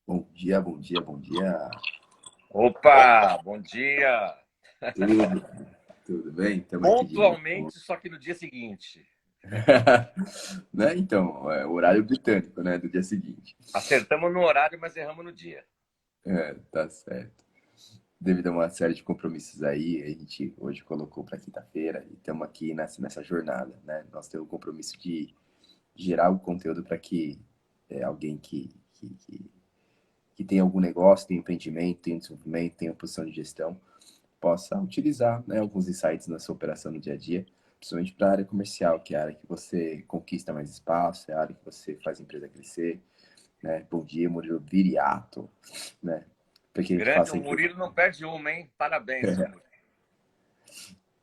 Bom dia, bom dia, bom dia. Opa, bom dia! Tudo, tudo bem? Estamos aqui de novo. Pontualmente, só que no dia seguinte. Né? Então, é o horário britânico, né? Do dia seguinte. Acertamos no horário, mas erramos no dia. É, tá certo. Devido a uma série de compromissos aí, a gente hoje colocou para quinta-feira e estamos aqui nessa jornada, né? Nós temos o compromisso de gerar o conteúdo para que alguém que tem algum negócio, tem empreendimento, tem desenvolvimento, tem uma posição de gestão, possa utilizar, né, alguns insights na sua operação no dia a dia, principalmente para a área comercial, que é a área que você conquista mais espaço, é a área que você faz a empresa crescer, né? Bom dia, Murilo Viriato, né? Para que a gente Grande, faça o a empresa, Murilo não perde uma, hein? Parabéns, seu Murilo.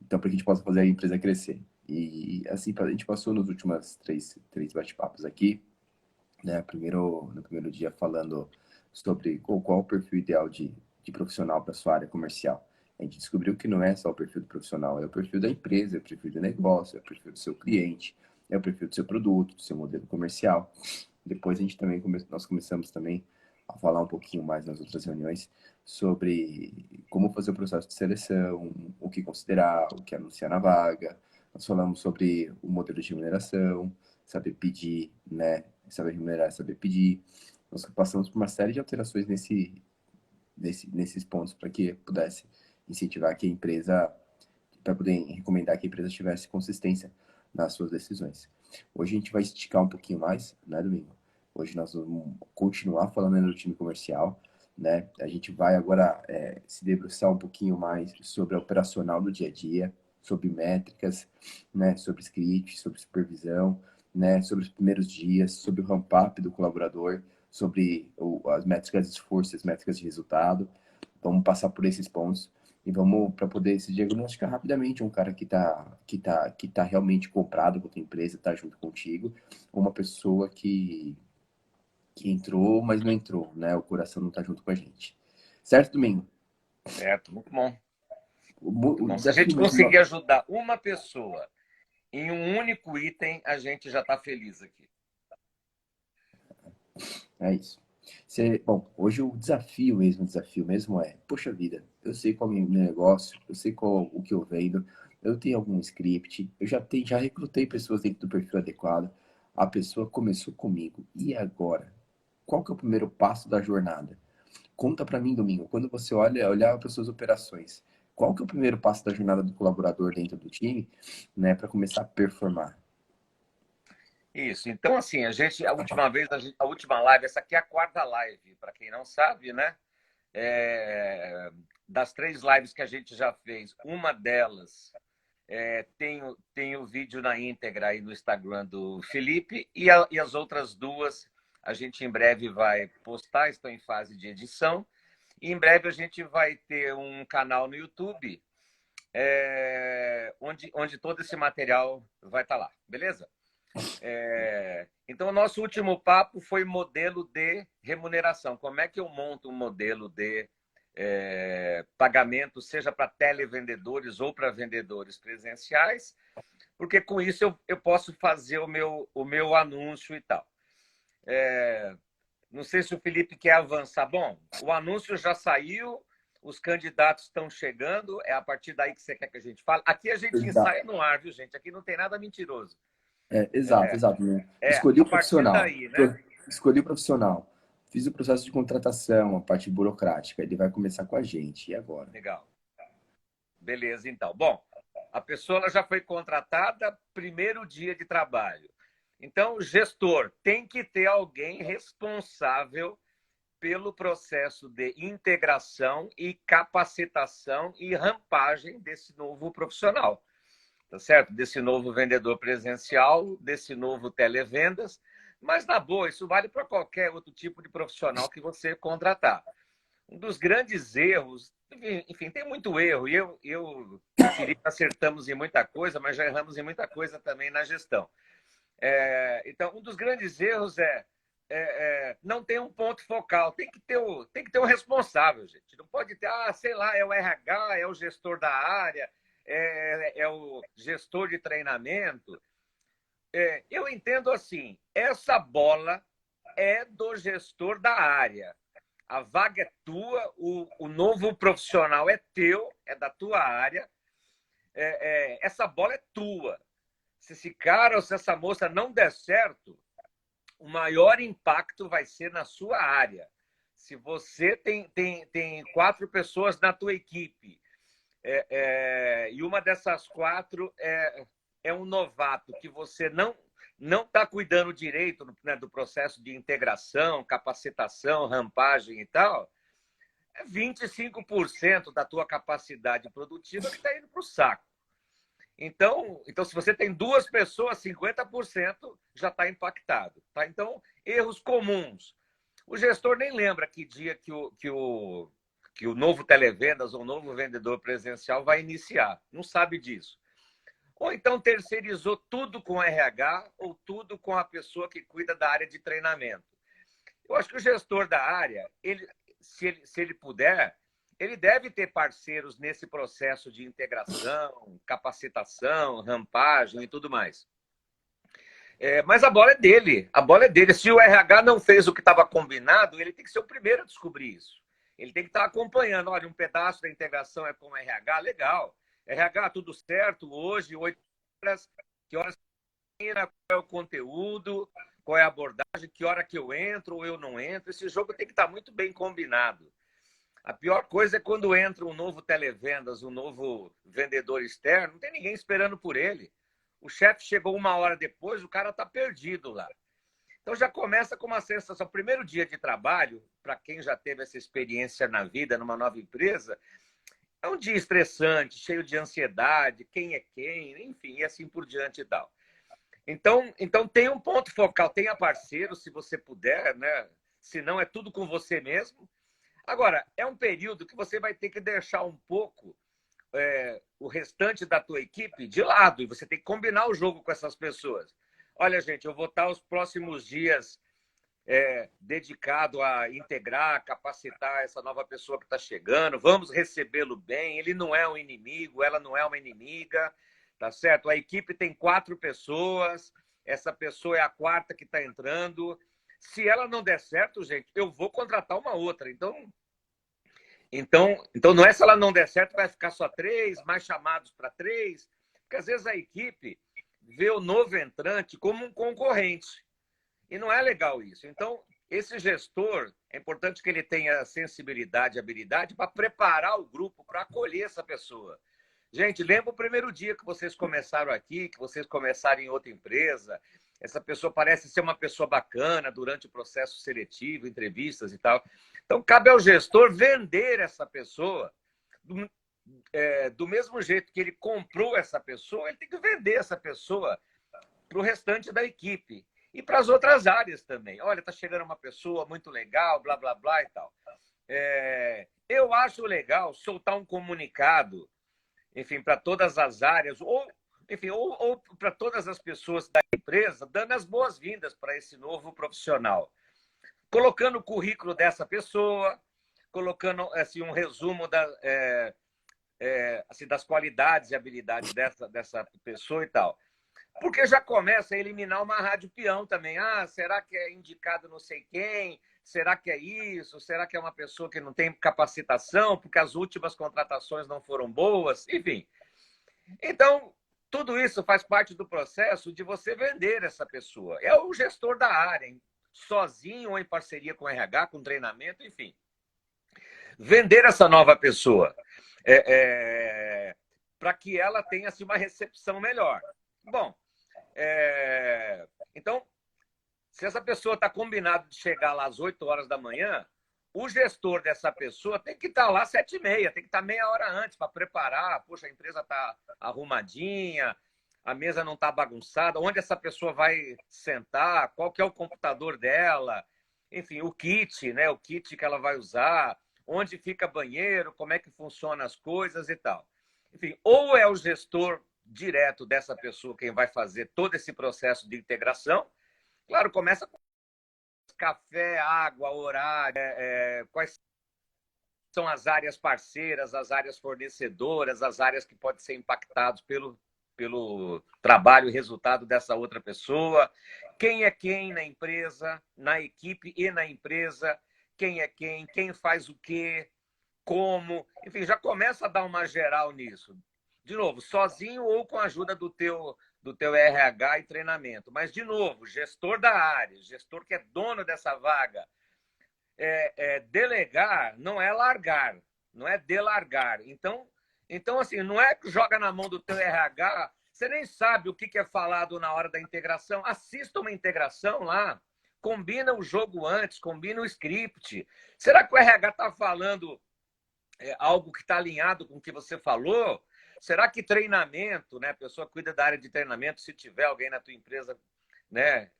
então para que a gente possa fazer a empresa crescer. E assim, a gente passou nos últimos três bate-papos aqui, né? No primeiro dia falando sobre qual o perfil ideal de profissional para sua área comercial. A gente descobriu que não é só o perfil do profissional, é o perfil da empresa, é o perfil do negócio, é o perfil do seu cliente, é o perfil do seu produto, do seu modelo comercial. Depois a gente também nós começamos também a falar um pouquinho mais nas outras reuniões sobre como fazer o processo de seleção, o que considerar, o que anunciar na vaga. Nós falamos sobre o modelo de remuneração, saber pedir, né? Saber remunerar, saber pedir. Nós passamos por uma série de alterações nesses pontos para que pudesse incentivar que a empresa, para poder recomendar que a empresa tivesse consistência nas suas decisões. Hoje a gente vai esticar um pouquinho mais, né, Domingo? Hoje nós vamos continuar falando do time comercial, né? A gente vai agora se debruçar um pouquinho mais sobre a operacional do dia a dia, sobre métricas, né? Sobre script, sobre supervisão, né? Sobre os primeiros dias, sobre o ramp-up do colaborador, sobre as métricas de esforço, as métricas de resultado. Vamos passar por esses pontos e vamos para poder se diagnosticar rapidamente um cara que tá realmente comprado com a tua empresa, tá junto contigo, ou uma pessoa que entrou, mas não entrou, né? O coração não tá junto com a gente. Certo, Domingo? Certo, muito bom. Muito O bom. Se a gente desafio mesmo conseguir ajudar uma pessoa em um único item, a gente já está feliz aqui. é isso. Bom, hoje o desafio mesmo é, poxa vida, eu sei qual é o meu negócio, eu sei qual o que eu vendo, eu tenho algum script, já recrutei pessoas dentro do perfil adequado, a pessoa começou comigo, e agora? Qual que é o primeiro passo da jornada? Conta para mim, Domingo, quando você olhava para suas operações, qual que é o primeiro passo da jornada do colaborador dentro do time, né, para começar a performar? Isso. Então, assim, a última vez, a última live, essa aqui é a quarta live, para quem não sabe, né? Das três lives que a gente já fez, uma delas tem o vídeo na íntegra aí no Instagram do Felipe e as outras duas a gente em breve vai postar, estão em fase de edição. E em breve a gente vai ter um canal no YouTube onde todo esse material vai estar lá, beleza? Então, o nosso último papo foi modelo de remuneração. Como é que eu monto um modelo de pagamento, seja para televendedores ou para vendedores presenciais, porque com isso eu posso fazer o meu anúncio e tal. Não sei se o Felipe quer avançar. Bom, o anúncio já saiu, os candidatos estão chegando, é a partir daí que você quer que a gente fale. Aqui a gente Exato, ensaia no ar, viu, gente? Aqui não tem nada mentiroso. exato, né? Escolhi A o partir profissional, daí, né? escolhi o profissional, fiz o processo de contratação, a parte burocrática, ele vai começar com a gente, e agora? Legal. Beleza, então. Bom, a pessoa ela já foi contratada, primeiro dia de trabalho. Então, o gestor tem que ter alguém responsável pelo processo de integração e capacitação e rampagem desse novo profissional, tá certo? Desse novo vendedor presencial, desse novo televendas, mas na boa, isso vale para qualquer outro tipo de profissional que você contratar. Um dos grandes erros, enfim, tem muito erro, e eu e o Felipe acertamos em muita coisa, mas já erramos em muita coisa também na gestão. Então, um dos grandes erros não tem um ponto focal, tem que ter um responsável, gente. Não pode ter, sei lá, é o RH, é o gestor da área, é o gestor de treinamento. Eu entendo assim, essa bola é do gestor da área. A vaga é tua, o novo profissional é teu, é da tua área, essa bola é tua. Se esse cara ou se essa moça não der certo, o maior impacto vai ser na sua área. Se você tem 4 pessoas na tua equipe e uma dessas 4 é um novato que você não está cuidando direito, né, do processo de integração, capacitação, rampagem e tal, é 25% da tua capacidade produtiva que está indo para o saco. Então, se você tem 2 pessoas, 50% já está impactado. Tá? Então, erros comuns. O gestor nem lembra que dia que o novo televendas ou novo vendedor presencial vai iniciar. Não sabe disso. Ou então terceirizou tudo com RH ou tudo com a pessoa que cuida da área de treinamento. Eu acho que o gestor da área, se ele puder, ele deve ter parceiros nesse processo de integração, capacitação, rampagem e tudo mais. Mas a bola é dele. A bola é dele. Se o RH não fez o que estava combinado, ele tem que ser o primeiro a descobrir isso. Ele tem que estar acompanhando. Olha, um pedaço da integração é com o RH, legal. RH, tudo certo, hoje, 8 horas, que horas qual é o conteúdo, qual é a abordagem, que hora que eu entro ou eu não entro. Esse jogo tem que estar muito bem combinado. A pior coisa é quando entra um novo televendas, um novo vendedor externo, não tem ninguém esperando por ele. O chefe chegou 1 hora depois, o cara está perdido lá. Então já começa com uma sensação. Primeiro dia de trabalho, para quem já teve essa experiência na vida, numa nova empresa, é um dia estressante, cheio de ansiedade, quem é quem, enfim, e assim por diante e tal. Então tem um ponto focal, tenha parceiro, se você puder, né? Se não, é tudo com você mesmo. Agora, é um período que você vai ter que deixar um pouco o restante da tua equipe de lado, e você tem que combinar o jogo com essas pessoas. Olha, gente, eu vou estar os próximos dias dedicado a integrar, capacitar essa nova pessoa que está chegando, vamos recebê-lo bem, ele não é um inimigo, ela não é uma inimiga, tá certo? A equipe tem 4 pessoas, essa pessoa é a 4ª que está entrando. Se ela não der certo, gente, eu vou contratar uma outra. Então não é se ela não der certo, vai ficar só 3, mais chamados para 3, porque às vezes a equipe vê o novo entrante como um concorrente. E não é legal isso. Então, esse gestor, é importante que ele tenha sensibilidade e habilidade para preparar o grupo para acolher essa pessoa. Gente, lembra o primeiro dia que vocês começaram aqui, que vocês começaram em outra empresa, essa pessoa parece ser uma pessoa bacana durante o processo seletivo, entrevistas e tal. Então, cabe ao gestor vender essa pessoa do mesmo jeito que ele comprou essa pessoa, ele tem que vender essa pessoa para o restante da equipe. E para as outras áreas também. Olha, está chegando uma pessoa muito legal, blá, blá, blá e tal. Eu acho legal soltar um comunicado, enfim, para todas as áreas, ou para todas as pessoas da empresa, dando as boas-vindas para esse novo profissional. Colocando o currículo dessa pessoa, colocando assim, um resumo das qualidades e habilidades dessa pessoa e tal. Porque já começa a eliminar uma rádio peão também. Ah, será que é indicado não sei quem? Será que é isso? Será que é uma pessoa que não tem capacitação porque as últimas contratações não foram boas? Enfim. Então, tudo isso faz parte do processo de você vender essa pessoa. É o gestor da área, hein? Sozinho ou em parceria com o RH, com treinamento, enfim. Vender essa nova pessoa para que ela tenha assim, uma recepção melhor. Bom, então, se essa pessoa está combinado de chegar lá às 8 horas da manhã, o gestor dessa pessoa tem que estar lá às 7h30, tem que estar meia hora antes para preparar. Poxa, a empresa está arrumadinha, a mesa não está bagunçada, onde essa pessoa vai sentar, qual que é o computador dela, enfim, o kit, né? O kit que ela vai usar, onde fica banheiro, como é que funcionam as coisas e tal. Enfim, ou é o gestor direto dessa pessoa quem vai fazer todo esse processo de integração. Claro, começa com café, água, horário, quais são as áreas parceiras, as áreas fornecedoras, as áreas que podem ser impactadas pelo trabalho e resultado dessa outra pessoa, quem é quem na empresa, na equipe e na empresa, quem é quem faz o quê, como, enfim, já começa a dar uma geral nisso. De novo, sozinho ou com a ajuda do teu RH e treinamento. Mas, de novo, gestor da área, gestor que é dono dessa vaga, delegar não é largar, não é delargar. Então, assim, não é que joga na mão do teu RH, você nem sabe o que é falado na hora da integração. Assista uma integração lá, combina o jogo antes, combina o script. Será que o RH está falando algo que está alinhado com o que você falou? Será que treinamento, né? A pessoa cuida da área de treinamento, se tiver alguém na tua empresa, né,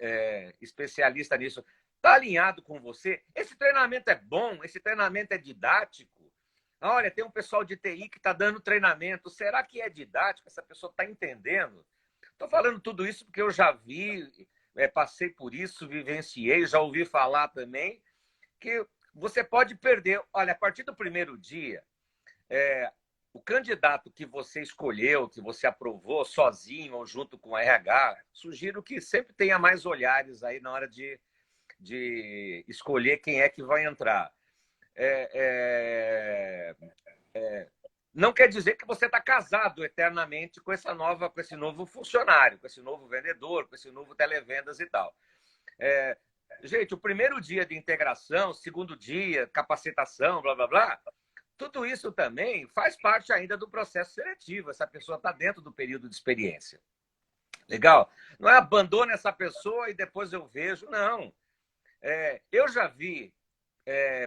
especialista nisso, está alinhado com você? Esse treinamento é bom? Esse treinamento é didático? Olha, tem um pessoal de TI que está dando treinamento. Será que é didático? Essa pessoa está entendendo? Estou falando tudo isso porque eu já vi, passei por isso, vivenciei, já ouvi falar também, que você pode perder. Olha, a partir do primeiro dia, o candidato que você escolheu, que você aprovou sozinho ou junto com o RH, sugiro que sempre tenha mais olhares aí na hora de escolher quem é que vai entrar. Não quer dizer que você está casado eternamente com esse novo funcionário, com esse novo vendedor, com esse novo televendas e tal. Gente, o primeiro dia de integração, segundo dia, capacitação, blá, blá, blá, tudo isso também faz parte ainda do processo seletivo. Essa pessoa está dentro do período de experiência. Legal? Não é abandona essa pessoa e depois eu vejo. Não. Eu já vi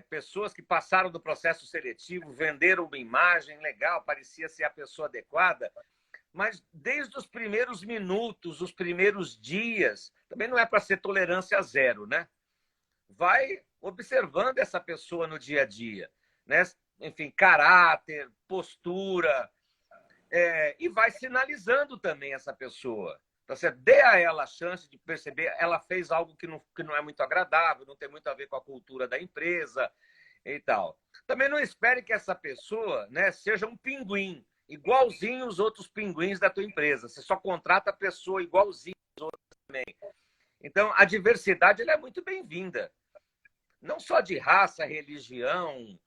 pessoas que passaram do processo seletivo, venderam uma imagem legal, parecia ser a pessoa adequada, mas desde os primeiros minutos, os primeiros dias, também não é para ser tolerância zero, né? Vai observando essa pessoa no dia a dia, né? Enfim, caráter, postura, e vai sinalizando também essa pessoa. Então, você dê a ela a chance de perceber, ela fez algo que não é muito agradável, não tem muito a ver com a cultura da empresa e tal. Também não espere que essa pessoa, né, seja um pinguim, igualzinho os outros pinguins da tua empresa. Você só contrata a pessoa igualzinho os outros também. Então, a diversidade ela é muito bem-vinda. Não só de raça, religião,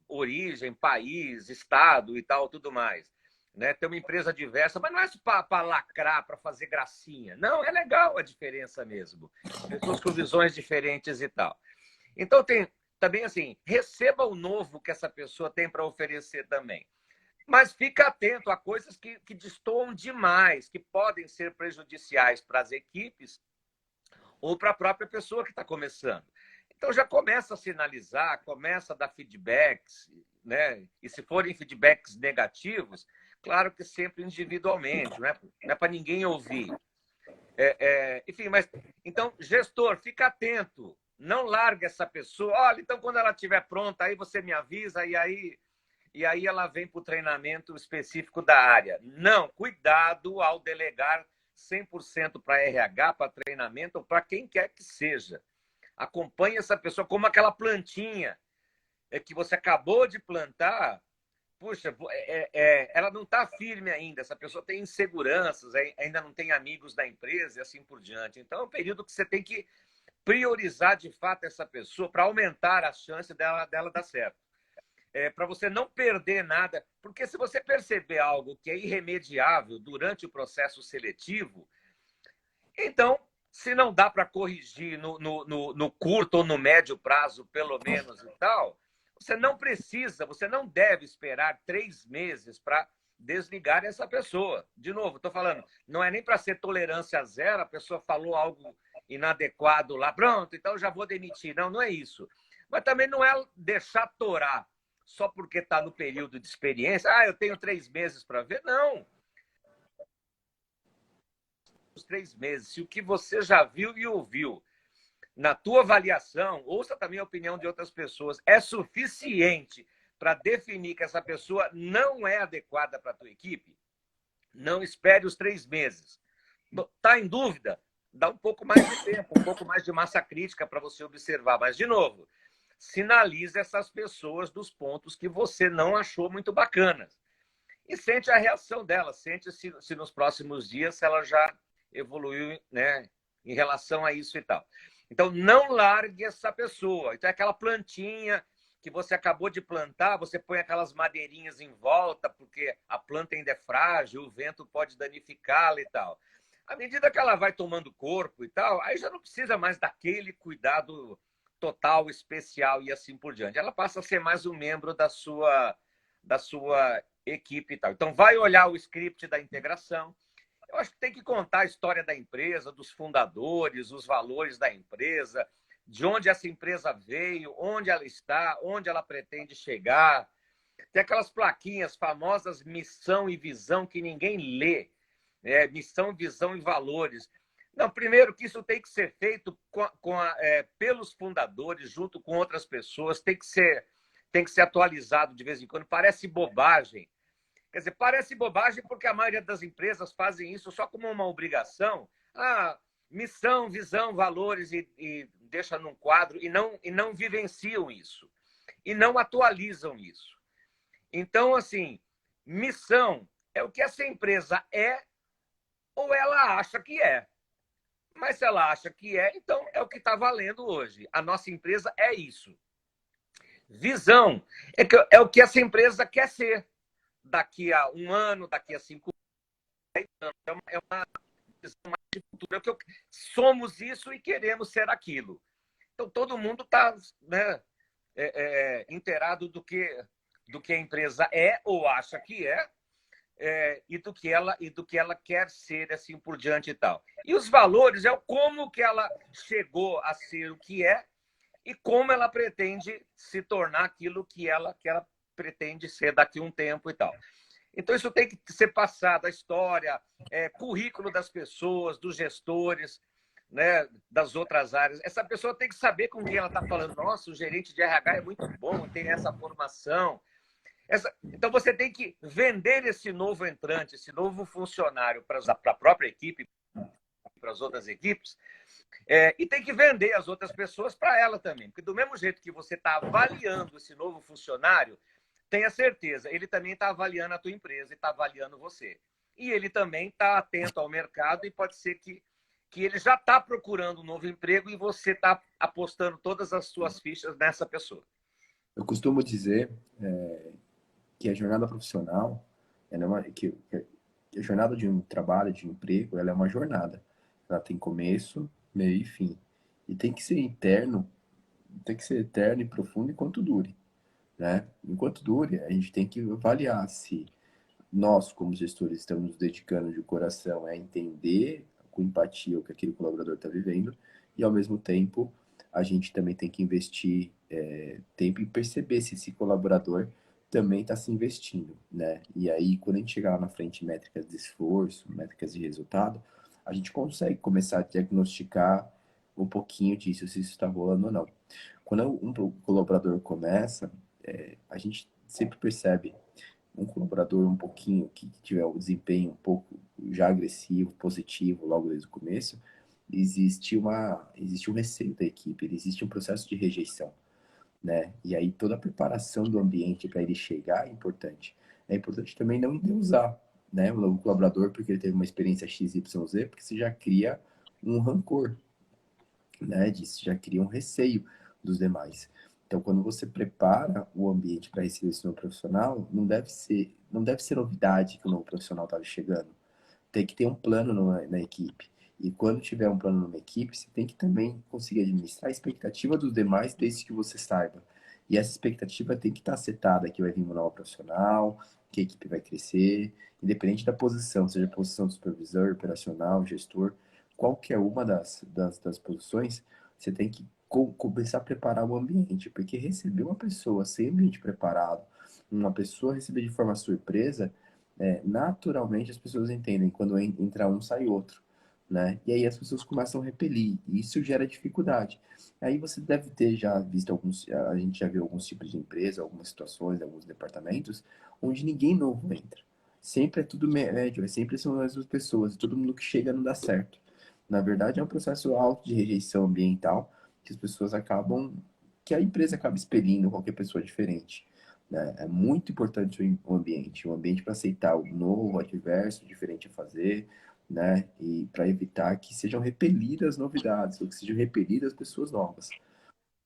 origem, país, estado e tal, tudo mais. Né? Ter uma empresa diversa, mas não é para lacrar, para fazer gracinha. Não, é legal a diferença mesmo. Pessoas com visões diferentes e tal. Então, tem também assim, receba o novo que essa pessoa tem para oferecer também. Mas fica atento a coisas que destoam demais, que podem ser prejudiciais para as equipes ou para a própria pessoa que está começando. Então, já começa a sinalizar, começa a dar feedbacks, né? E se forem feedbacks negativos, claro que sempre individualmente, não é para ninguém ouvir. Enfim, mas então, gestor, fica atento, não largue essa pessoa. Olha, então quando ela estiver pronta, aí você me avisa e aí ela vem para o treinamento específico da área. Não, cuidado ao delegar 100% para RH, para treinamento ou para quem quer que seja. Acompanhe essa pessoa como aquela plantinha que você acabou de plantar. Puxa, ela não está firme ainda, essa pessoa tem inseguranças, ainda não tem amigos da empresa e assim por diante. Então, é um período que você tem que priorizar de fato essa pessoa para aumentar a chance dela dar certo. Para você não perder nada, porque se você perceber algo que é irremediável durante o processo seletivo, então, se não dá para corrigir no curto ou no médio prazo, pelo menos e tal, você não precisa, você não deve esperar 3 meses para desligar essa pessoa. De novo, estou falando, não é nem para ser tolerância zero, a pessoa falou algo inadequado lá, pronto, então já vou demitir. Não, não é isso. Mas também não é deixar torar só porque está no período de experiência. Eu tenho 3 meses para ver. Não. Os 3 meses, se o que você já viu e ouviu na tua avaliação, ouça também a opinião de outras pessoas, é suficiente para definir que essa pessoa não é adequada para a tua equipe, não espere os 3 meses. Está em dúvida? Dá um pouco mais de tempo, um pouco mais de massa crítica para você observar. Mas, de novo, sinalize essas pessoas dos pontos que você não achou muito bacanas. E sente a reação dela, sente se nos próximos dias se ela já evoluiu, né, em relação a isso e tal. Então, não largue essa pessoa. Então, é aquela plantinha que você acabou de plantar, você põe aquelas madeirinhas em volta, porque a planta ainda é frágil, o vento pode danificá-la e tal. À medida que ela vai tomando corpo e tal, aí já não precisa mais daquele cuidado total, especial e assim por diante. Ela passa a ser mais um membro da sua equipe e tal. Então, vai olhar o script da integração. Eu acho que tem que contar a história da empresa, dos fundadores, os valores da empresa, de onde essa empresa veio, onde ela está, onde ela pretende chegar. Tem aquelas plaquinhas famosas, missão e visão, que ninguém lê. Né? Missão, visão e valores. Não, primeiro que isso tem que ser feito pelos fundadores, junto com outras pessoas, tem que ser atualizado de vez em quando. Parece bobagem. Quer dizer, parece bobagem porque a maioria das empresas fazem isso só como uma obrigação. Ah, missão, visão, valores e deixa num quadro e não vivenciam isso. E não atualizam isso. Então, assim, missão é o que essa empresa é ou ela acha que é. Mas se ela acha que é, então é o que está valendo hoje. A nossa empresa é isso. Visão é o que essa empresa quer ser daqui a um ano, daqui a 5 anos. É uma visão mais de futuro. Somos isso e queremos ser aquilo. Então, todo mundo está, né, inteirado do que a empresa é ou acha que e do que ela quer ser, assim por diante e tal. E os valores é o como que ela chegou a ser o que é e como ela pretende se tornar aquilo que ela pretende ser daqui a um tempo e tal. Então, isso tem que ser passado, a história, currículo das pessoas, dos gestores, né, das outras áreas. Essa pessoa tem que saber com quem ela está falando. Nossa, o gerente de RH é muito bom, tem essa formação. Então, você tem que vender esse novo entrante, esse novo funcionário para a própria equipe, para as outras equipes, e tem que vender as outras pessoas para ela também. Porque do mesmo jeito que você está avaliando esse novo funcionário, tenha certeza, ele também está avaliando a tua empresa e está avaliando você. E ele também está atento ao mercado e pode ser que ele já está procurando um novo emprego e você está apostando todas as suas fichas nessa pessoa. Eu costumo dizer que a jornada profissional, que a jornada de um trabalho, de um emprego, ela é uma jornada. Ela tem começo, meio e fim. E tem que ser eterno e profundo enquanto dure, né? Enquanto dure, a gente tem que avaliar se nós, como gestores, estamos nos dedicando de coração a entender com empatia o que aquele colaborador está vivendo e, ao mesmo tempo, a gente também tem que investir tempo em perceber se esse colaborador também está se investindo, né? E aí, quando a gente chegar lá na frente, métricas de esforço, métricas de resultado, a gente consegue começar a diagnosticar um pouquinho disso, se isso está rolando ou não. Quando um colaborador começa, a gente sempre percebe um colaborador um pouquinho que tiver o desempenho um pouco já agressivo, positivo logo desde o começo, existe um receio da equipe, existe um processo de rejeição, né? E aí toda a preparação do ambiente para ele chegar é importante. É importante também não endeusar, né, o colaborador porque ele teve uma experiência XYZ, porque você já cria um rancor, né, disso, já cria um receio dos demais. Então, quando você prepara o ambiente para receber esse novo profissional, não deve ser novidade que o novo profissional está chegando. Tem que ter um plano na equipe. E quando tiver um plano numa equipe, você tem que também conseguir administrar a expectativa dos demais desde que você saiba. E essa expectativa tem que estar setada, que vai vir um novo profissional, que a equipe vai crescer, independente da posição, seja a posição de supervisor, operacional, gestor, qualquer uma das posições, você tem que começar a preparar o ambiente, porque receber uma pessoa sem ambiente preparado, uma pessoa receber de forma surpresa, naturalmente as pessoas entendem quando entra um, sai outro, né? E aí as pessoas começam a repelir, e isso gera dificuldade. Aí você deve ter já visto a gente já viu alguns tipos de empresa, algumas situações, alguns departamentos, onde ninguém novo entra. Sempre é tudo médio, sempre são as mesmas pessoas, e todo mundo que chega não dá certo. Na verdade, é um processo alto de rejeição ambiental, que as pessoas acabam, que a empresa acaba expelindo qualquer pessoa diferente, né? É muito importante o ambiente para aceitar o novo, o adverso, o diferente a fazer, né? E para evitar que sejam repelidas novidades, ou que sejam repelidas pessoas novas.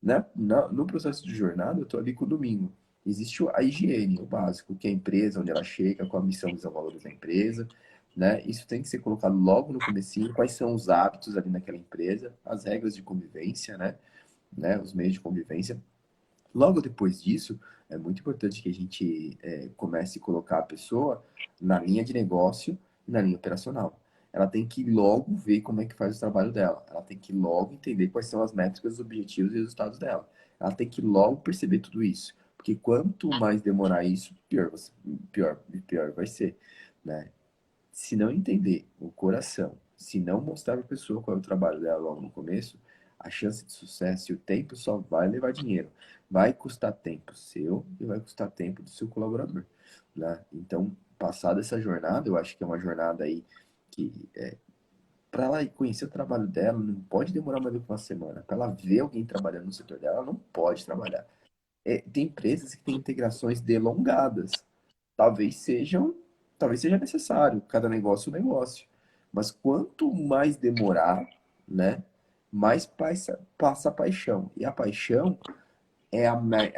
Né? No processo de jornada, eu estou ali com o domingo. Existe a higiene, o básico, que é a empresa, onde ela chega, qual a missão, visão, valores da empresa, né? Isso tem que ser colocado logo no comecinho, quais são os hábitos ali naquela empresa, as regras de convivência, né? Os meios de convivência. Logo depois disso, é muito importante que a gente comece a colocar a pessoa na linha de negócio e na linha operacional. Ela tem que logo ver como é que faz o trabalho dela. Ela tem que logo entender quais são as métricas, os objetivos e resultados dela. Ela tem que logo perceber tudo isso. Porque quanto mais demorar isso, pior vai ser, né? Se não entender o coração, se não mostrar para a pessoa qual é o trabalho dela logo no começo, a chance de sucesso e o tempo só vai levar dinheiro. Vai custar tempo seu e vai custar tempo do seu colaborador, né? Então, passada essa jornada, eu acho que é uma jornada aí que para ela conhecer o trabalho dela, não pode demorar mais do que uma semana. Para ela ver alguém trabalhando no setor dela, ela não pode trabalhar. Tem empresas que têm integrações delongadas. Talvez sejam, talvez seja necessário, cada negócio é um negócio. Mas quanto mais demorar, né, mais passa a paixão. E a paixão é a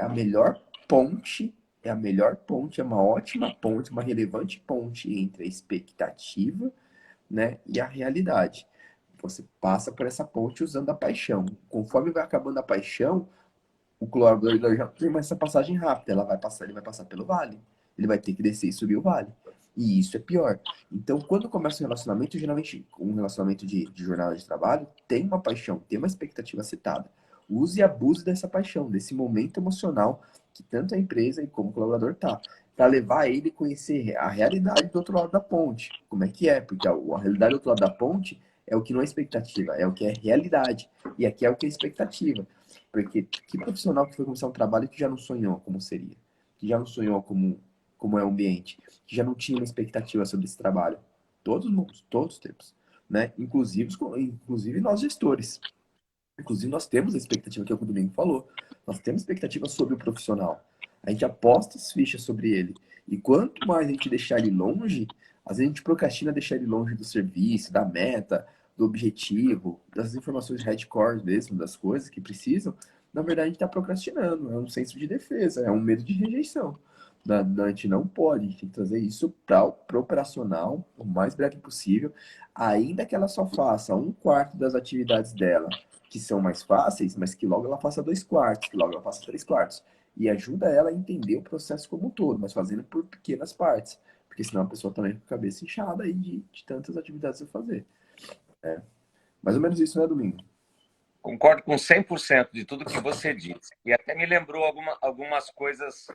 melhor ponte, é a melhor ponte, é uma ótima ponte, uma relevante ponte entre a expectativa, né, e a realidade. Você passa por essa ponte usando a paixão. Conforme vai acabando a paixão, o colaborador já tem essa passagem rápida, ele vai passar pelo vale. Ele vai ter que descer e subir o vale. E isso é pior. Então, quando começa um relacionamento, geralmente um relacionamento de jornada de trabalho, tem uma paixão, tem uma expectativa acertada. Use e abuse dessa paixão, desse momento emocional que tanto a empresa como o colaborador tá, para levar ele a conhecer a realidade do outro lado da ponte. Como é que é? Porque a realidade do outro lado da ponte é o que não é expectativa, é o que é realidade. E aqui é o que é expectativa. Porque que profissional que foi começar um trabalho que já não sonhou como seria? Que já não sonhou como é o ambiente? Que já não tinha uma expectativa sobre esse trabalho? Todos temos, né? Inclusive nós gestores. Inclusive nós temos a expectativa, que é o que o Domingo falou. Nós temos expectativa sobre o profissional. A gente aposta as fichas sobre ele. E quanto mais a gente deixar ele longe, às vezes a gente procrastina deixar ele longe do serviço, da meta, do objetivo, das informações hardcore mesmo, das coisas que precisam. Na verdade, a gente está procrastinando. É um senso de defesa, é um medo de rejeição. A gente não pode, a gente tem que trazer isso para o operacional o mais breve possível, ainda que ela só faça um quarto das atividades dela que são mais fáceis, mas que logo ela faça 2/4, que logo ela faça 3/4. E ajuda ela a entender o processo como um todo, mas fazendo por pequenas partes. Porque senão a pessoa também fica com a cabeça inchada aí de tantas atividades a fazer. É. Mais ou menos isso, né, Domingo? Concordo com 100% de tudo que você disse. E até me lembrou algumas coisas,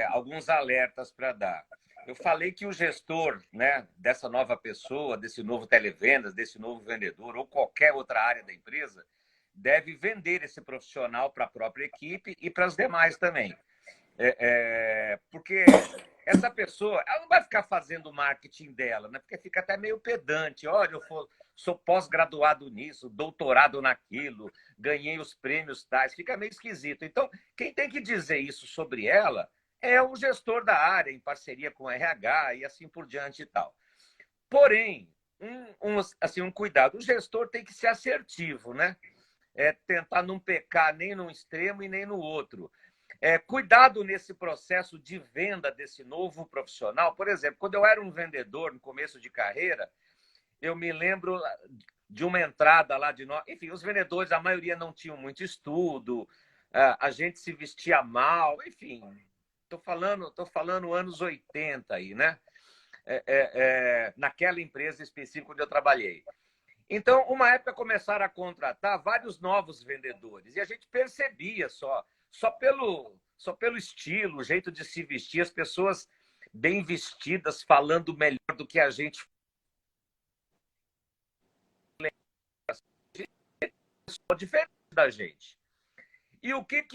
alguns alertas para dar. Eu falei que o gestor, né, dessa nova pessoa, desse novo televendas, desse novo vendedor ou qualquer outra área da empresa, deve vender esse profissional para a própria equipe e para as demais também. Porque essa pessoa, ela não vai ficar fazendo o marketing dela, né? Porque fica até meio pedante. Olha, sou pós-graduado nisso, doutorado naquilo, ganhei os prêmios tais. Fica meio esquisito. Então, quem tem que dizer isso sobre ela é o gestor da área, em parceria com o RH e assim por diante e tal. Porém, um cuidado. O gestor tem que ser assertivo, né? Tentar não pecar nem num extremo e nem no outro. Cuidado nesse processo de venda desse novo profissional. Por exemplo, quando eu era um vendedor no começo de carreira, eu me lembro de uma entrada lá de nós. Enfim, os vendedores, a maioria não tinham muito estudo, a gente se vestia mal, enfim. Tô falando anos 80 aí, né? Naquela empresa específica onde eu trabalhei. Então, uma época começaram a contratar vários novos vendedores e a gente percebia só pelo estilo, o jeito de se vestir, as pessoas bem vestidas, falando melhor do que a gente, diferente da gente. E o que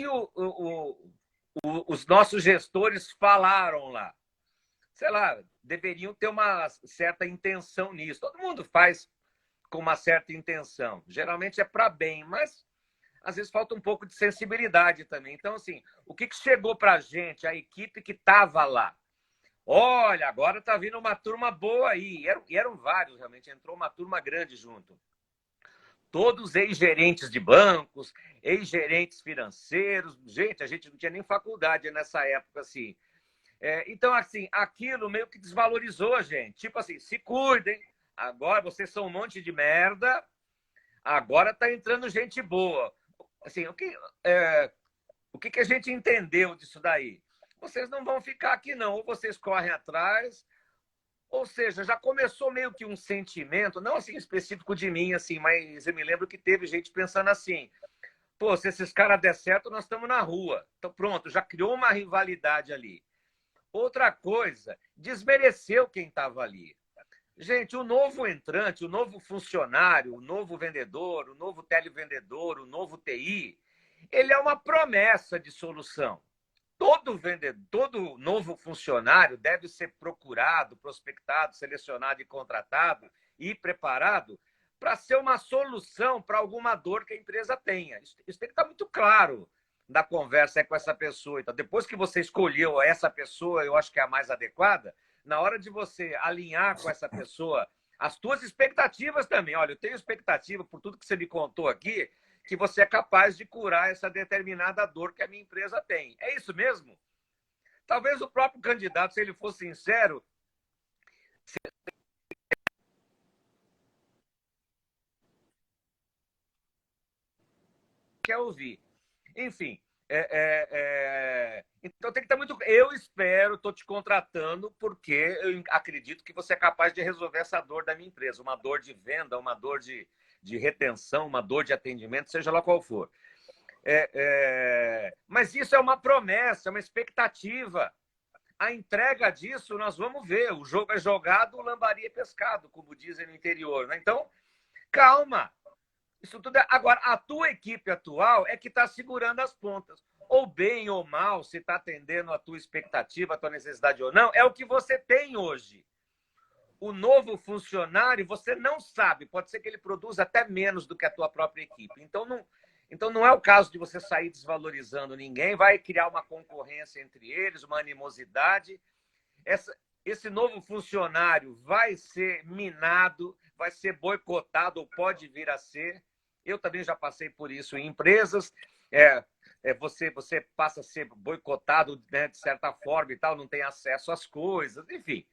os nossos gestores falaram lá? Sei lá, deveriam ter uma certa intenção nisso. Todo mundo faz com uma certa intenção. Geralmente é para bem, mas às vezes falta um pouco de sensibilidade também. Então, assim, o que chegou para a gente, a equipe que estava lá? Olha, agora está vindo uma turma boa aí. E eram vários, realmente. Entrou uma turma grande junto. Todos ex-gerentes de bancos, ex-gerentes financeiros. Gente, a gente não tinha nem faculdade nessa época, assim. Então, assim, aquilo meio que desvalorizou a gente. Tipo assim, se cuidem. Agora vocês são um monte de merda. Agora está entrando gente boa. Assim, o que a gente entendeu disso daí? Vocês não vão ficar aqui, não. Ou vocês correm atrás, ou seja, já começou meio que um sentimento, não assim específico de mim, assim, mas eu me lembro que teve gente pensando assim: pô, se esses caras der certo, nós estamos na rua. Então, pronto, já criou uma rivalidade ali. Outra coisa, desmereceu quem estava ali. Gente, o novo entrante, o novo funcionário, o novo vendedor, o novo televendedor, o novo TI, ele é uma promessa de solução. Todo vendedor, todo novo funcionário deve ser procurado, prospectado, selecionado e contratado e preparado para ser uma solução para alguma dor que a empresa tenha. Isso tem que estar muito claro na conversa com essa pessoa. Então, depois que você escolheu essa pessoa, eu acho que é a mais adequada, na hora de você alinhar com essa pessoa as tuas expectativas também. Olha, eu tenho expectativa por tudo que você me contou aqui, que você é capaz de curar essa determinada dor que a minha empresa tem. É isso mesmo? Talvez o próprio candidato, se ele for sincero, quer ouvir. Enfim, então tem que estar muito. Eu espero, estou te contratando porque eu acredito que você é capaz de resolver essa dor da minha empresa, uma dor de venda, uma dor de retenção, uma dor de atendimento, seja lá qual for. Mas isso é uma promessa, é uma expectativa. A entrega disso nós vamos ver. O jogo é jogado, o lambari é pescado, como dizem no interior. Né? Então, calma. Isso tudo é... Agora, a tua equipe atual é que está segurando as pontas. Ou bem ou mal, se está atendendo a tua expectativa, a tua necessidade ou não, é o que você tem hoje. O novo funcionário, você não sabe. Pode ser que ele produza até menos do que a tua própria equipe. Então não é o caso de você sair desvalorizando ninguém, vai criar uma concorrência entre eles, uma animosidade. Esse novo funcionário vai ser minado, vai ser boicotado, ou pode vir a ser. Eu também já passei por isso em empresas. Você passa a ser boicotado, né, de certa forma e tal, não tem acesso às coisas, enfim.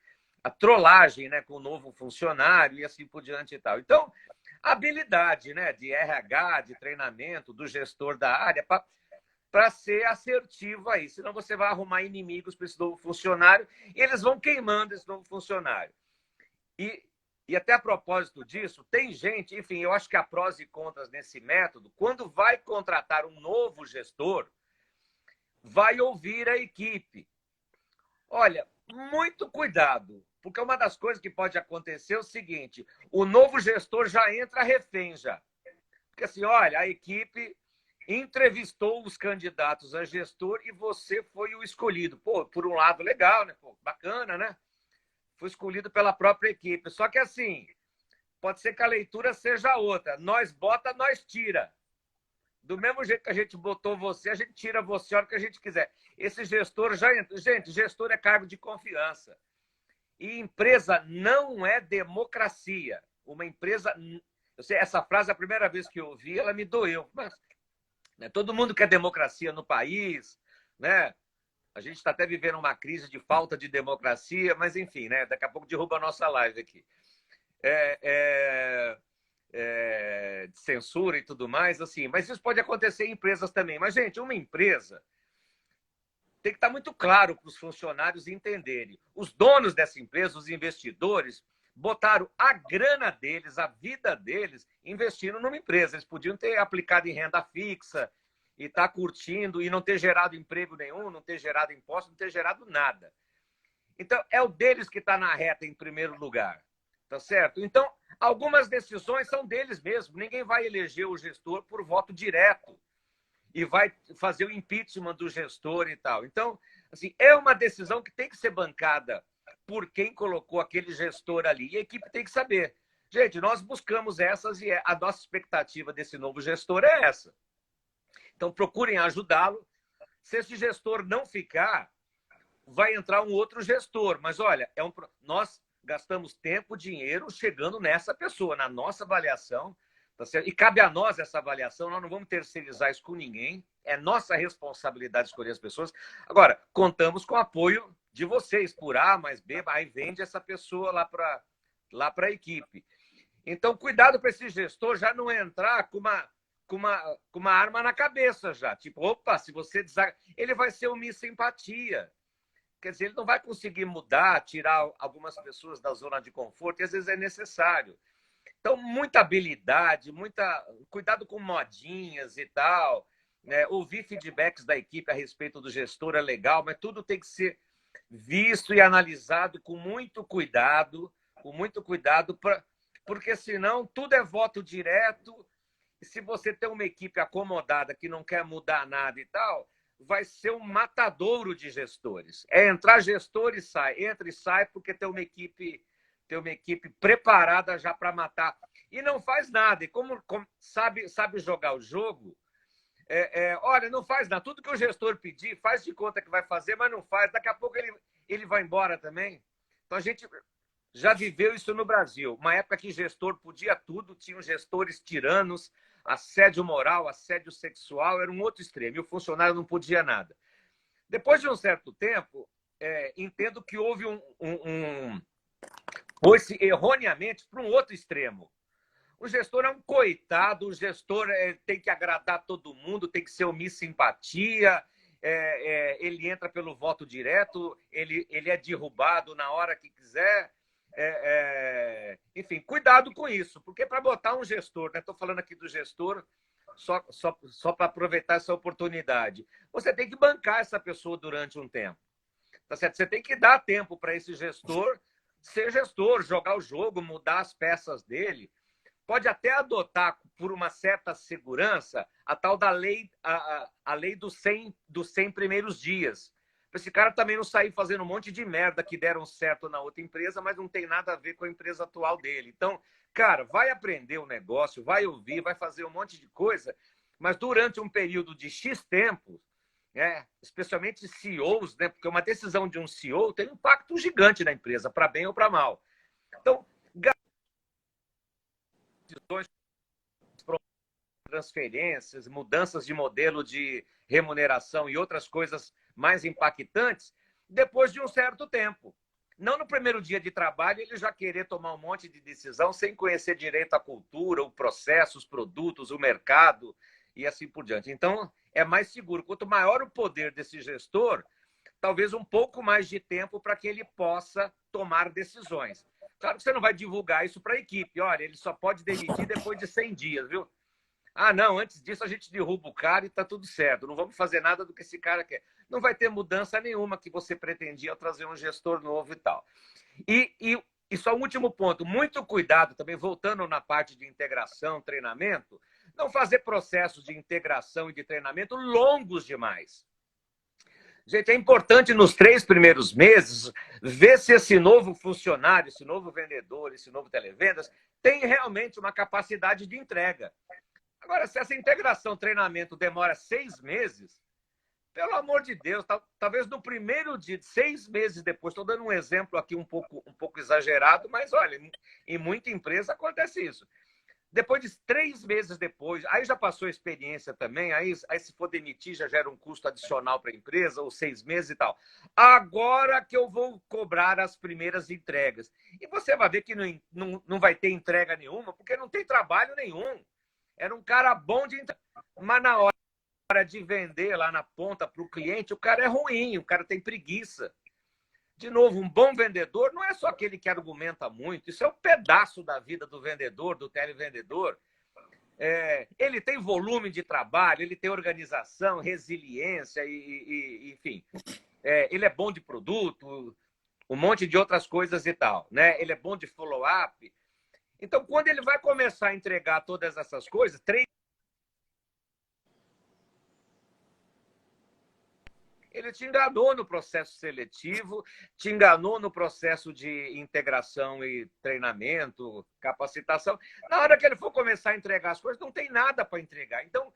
A trollagem, né, com o novo funcionário e assim por diante e tal. Então, a habilidade, né, de RH, de treinamento, do gestor da área, para ser assertivo aí. Senão você vai arrumar inimigos para esse novo funcionário e eles vão queimando esse novo funcionário. E até a propósito disso, tem gente, enfim, eu acho que há prós e contras nesse método. Quando vai contratar um novo gestor, vai ouvir a equipe. Olha, muito cuidado, porque uma das coisas que pode acontecer é o seguinte: o novo gestor já entra refém já. Porque assim, olha, a equipe entrevistou os candidatos a gestor e você foi o escolhido. Pô, por um lado, legal, né? Pô, bacana, né? Foi escolhido pela própria equipe. Só que assim, pode ser que a leitura seja outra. Nós bota, nós tira. Do mesmo jeito que a gente botou você, a gente tira você a hora que a gente quiser. Esse gestor já entra. Gente, gestor é cargo de confiança. E empresa não é democracia. Uma empresa... Eu sei, essa frase, a primeira vez que eu ouvi, ela me doeu. Mas, né, todo mundo quer democracia no país, né? A gente está até vivendo uma crise de falta de democracia, mas enfim, né? Daqui a pouco derruba a nossa live aqui. De censura e tudo mais, assim. Mas isso pode acontecer em empresas também. Mas, gente, uma empresa tem que estar muito claro para os funcionários entenderem. Os donos dessa empresa, os investidores, botaram a grana deles, a vida deles, investindo numa empresa. Eles podiam ter aplicado em renda fixa e estar curtindo e não ter gerado emprego nenhum, não ter gerado imposto, não ter gerado nada. Então, é o deles que está na reta em primeiro lugar. Tá certo? Então, algumas decisões são deles mesmos. Ninguém vai eleger o gestor por voto direto e vai fazer o impeachment do gestor e tal. Então, assim, é uma decisão que tem que ser bancada por quem colocou aquele gestor ali. E a equipe tem que saber. Gente, nós buscamos essas e a nossa expectativa desse novo gestor é essa. Então, procurem ajudá-lo. Se esse gestor não ficar, vai entrar um outro gestor. Mas, olha, nós gastamos tempo, dinheiro chegando nessa pessoa, na nossa avaliação. Tá certo? E cabe a nós essa avaliação, nós não vamos terceirizar isso com ninguém. É nossa responsabilidade escolher as pessoas. Agora, contamos com o apoio de vocês, por A mais B, aí vende essa pessoa lá para a equipe. Então, cuidado para esse gestor já não entrar com uma arma na cabeça já. Tipo, opa, se você ele vai ser uma simpatia. Quer dizer, ele não vai conseguir mudar, tirar algumas pessoas da zona de conforto, e às vezes é necessário. Então, muita habilidade, cuidado com modinhas e tal. Né? Ouvir feedbacks da equipe a respeito do gestor é legal, mas tudo tem que ser visto e analisado com muito cuidado, porque senão tudo é voto direto. E se você tem uma equipe acomodada que não quer mudar nada e tal, vai ser um matadouro de gestores. É entrar gestor e sai, entra e sai, porque tem uma equipe preparada já para matar. E não faz nada. E como sabe jogar o jogo, olha, não faz nada. Tudo que o gestor pedir, faz de conta que vai fazer, mas não faz. Daqui a pouco ele vai embora também. Então, a gente já viveu isso no Brasil. Uma época que gestor podia tudo, tinham gestores tiranos, assédio moral, assédio sexual, era um outro extremo. E o funcionário não podia nada. Depois de um certo tempo, entendo que houve foi-se erroneamente para um outro extremo. O gestor é um coitado, o gestor tem que agradar todo mundo, tem que ser uma simpatia, ele entra pelo voto direto, ele é derrubado na hora que quiser. Enfim, cuidado com isso, porque para botar um gestor, estou falando aqui do gestor só para aproveitar essa oportunidade, você tem que bancar essa pessoa durante um tempo. Tá certo? Você tem que dar tempo para esse gestor ser gestor, jogar o jogo, mudar as peças dele. Pode até adotar, por uma certa segurança, a tal da lei, a lei dos 100 primeiros dias. Para esse cara também não sair fazendo um monte de merda que deram certo na outra empresa, mas não tem nada a ver com a empresa atual dele. Então, cara, vai aprender o negócio, vai ouvir, vai fazer um monte de coisa, mas durante um período de X tempo, especialmente CEOs, né? Porque uma decisão de um CEO tem um impacto gigante na empresa, para bem ou para mal. Então, decisões, transferências, mudanças de modelo de remuneração e outras coisas mais impactantes, depois de um certo tempo. Não no primeiro dia de trabalho ele já querer tomar um monte de decisão sem conhecer direito a cultura, o processo, os produtos, o mercado e assim por diante. Então, é mais seguro. Quanto maior o poder desse gestor, talvez um pouco mais de tempo para que ele possa tomar decisões. Claro que você não vai divulgar isso para a equipe. Olha, ele só pode demitir depois de 100 dias, viu? Ah, não, antes disso a gente derruba o cara e está tudo certo. Não vamos fazer nada do que esse cara quer. Não vai ter mudança nenhuma que você pretendia ao trazer um gestor novo e tal. E só um último ponto. Muito cuidado também, voltando na parte de integração, treinamento, não fazer processos de integração e de treinamento longos demais. Gente, é importante nos 3 primeiros meses ver se esse novo funcionário, esse novo vendedor, esse novo televendas tem realmente uma capacidade de entrega. Agora, se essa integração, treinamento demora 6 meses, pelo amor de Deus, talvez no primeiro dia, 6 meses depois, estou dando um exemplo aqui um pouco exagerado, mas olha, em muita empresa acontece isso. Depois de 3 meses depois, aí já passou a experiência também, aí se for demitir já gera um custo adicional para a empresa, ou 6 meses e tal. Agora que eu vou cobrar as primeiras entregas. E você vai ver que não vai ter entrega nenhuma, porque não tem trabalho nenhum. Era um cara bom de entrega, mas na hora de vender lá na ponta para o cliente, o cara é ruim, o cara tem preguiça. De novo, um bom vendedor não é só aquele que argumenta muito, isso é um pedaço da vida do vendedor, do televendedor. Ele tem volume de trabalho, ele tem organização, resiliência, enfim. Ele é bom de produto, um monte de outras coisas e tal. Né? Ele é bom de follow-up. Então, quando ele vai começar a entregar todas essas coisas, ele te enganou no processo seletivo, te enganou no processo de integração e treinamento, capacitação. Na hora que ele for começar a entregar as coisas, não tem nada para entregar. Então,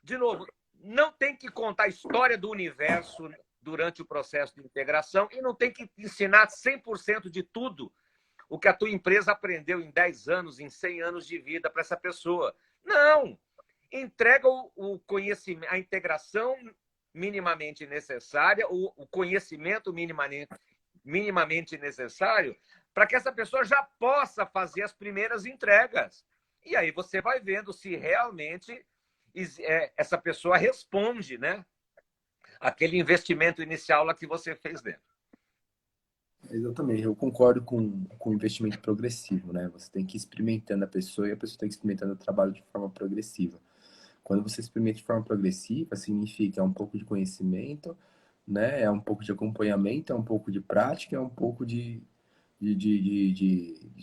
de novo, não tem que contar a história do universo durante o processo de integração e não tem que ensinar 100% de tudo o que a tua empresa aprendeu em 10 anos, em 100 anos de vida para essa pessoa. Não! Entrega o conhecimento, a integração minimamente necessária, o conhecimento minimamente necessário para que essa pessoa já possa fazer as primeiras entregas. E aí você vai vendo se realmente essa pessoa responde, né? Aquele investimento inicial lá que você fez dentro. Exatamente, eu concordo com o investimento progressivo, né? Você tem que ir experimentando a pessoa e a pessoa tem que ir experimentando o trabalho de forma progressiva. Quando você experimenta de forma progressiva, significa um pouco de conhecimento, né? É um pouco de acompanhamento, é um pouco de prática, é um pouco de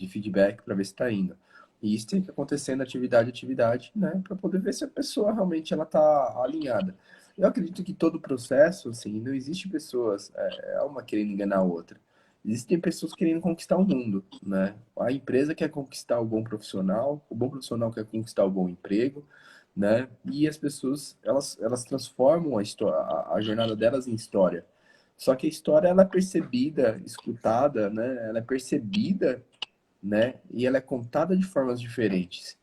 feedback para ver se está indo. E isso tem que acontecer na atividade a atividade, né? Para poder ver se a pessoa realmente ela está alinhada. Eu acredito que todo o processo, assim, não existe pessoas, uma querendo enganar a outra. Existem pessoas querendo conquistar o mundo, né? A empresa quer conquistar o bom profissional quer conquistar o bom emprego, né? E as pessoas, elas transformam a jornada delas em história. Só que a história, ela é percebida, escutada, né? Ela é percebida, né? E ela é contada de formas diferentes.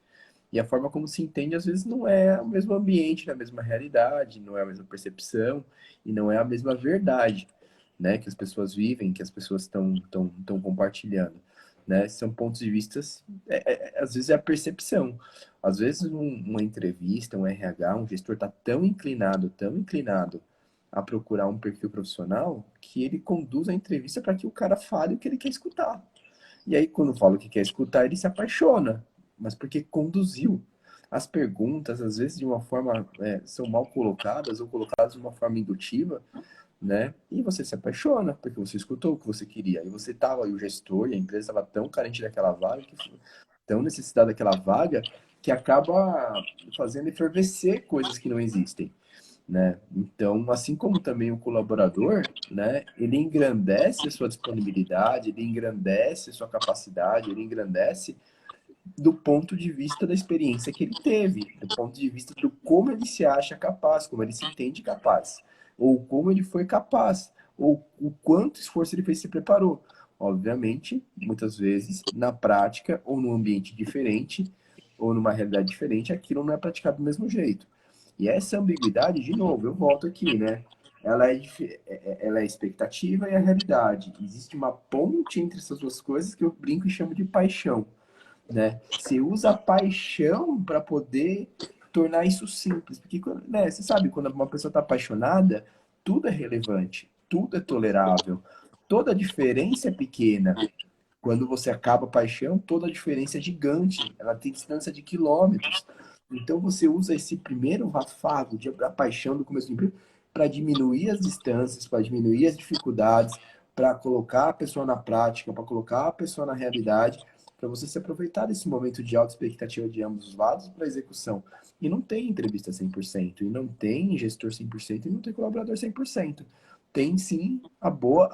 E a forma como se entende, às vezes, não é o mesmo ambiente, não é a mesma realidade, não é a mesma percepção e não é a mesma verdade, né? Que as pessoas vivem, que as pessoas estão compartilhando, né? São pontos de vistas, às vezes é a percepção. Às vezes, uma entrevista, um RH, um gestor está tão inclinado a procurar um perfil profissional que ele conduz a entrevista para que o cara fale o que ele quer escutar. E aí, quando fala o que quer escutar, ele se apaixona, mas porque conduziu. As perguntas, às vezes, de uma forma, são mal colocadas ou colocadas de uma forma indutiva, né? E você se apaixona, porque você escutou o que você queria. E você estava, e o gestor, e a empresa estava tão carente daquela vaga, tão necessitada daquela vaga, que acaba fazendo efervescer coisas que não existem, né? Então, assim como também o colaborador, né, ele engrandece a sua disponibilidade, ele engrandece a sua capacidade, ele engrandece do ponto de vista da experiência que ele teve, do ponto de vista do como ele se acha capaz, como ele se entende capaz, ou como ele foi capaz, ou o quanto esforço ele fez e se preparou. Obviamente, muitas vezes, na prática, ou num ambiente diferente, ou numa realidade diferente, aquilo não é praticado do mesmo jeito. E essa ambiguidade, de novo, eu volto aqui, né? Ela é a expectativa e a realidade. Existe uma ponte entre essas duas coisas que eu brinco e chamo de paixão, né? Você usa a paixão para poder tornar isso simples. Porque, né, você sabe, quando uma pessoa está apaixonada, tudo é relevante, tudo é tolerável, toda diferença é pequena. Quando você acaba a paixão, toda a diferença é gigante, ela tem distância de quilômetros. Então você usa esse primeiro rafago de a paixão do começo do emprego para diminuir as distâncias, para diminuir as dificuldades, para colocar a pessoa na prática, para colocar a pessoa na realidade, para você se aproveitar desse momento de alta expectativa de ambos os lados para execução. E não tem entrevista 100%, e não tem gestor 100%, e não tem colaborador 100%. Tem sim a boa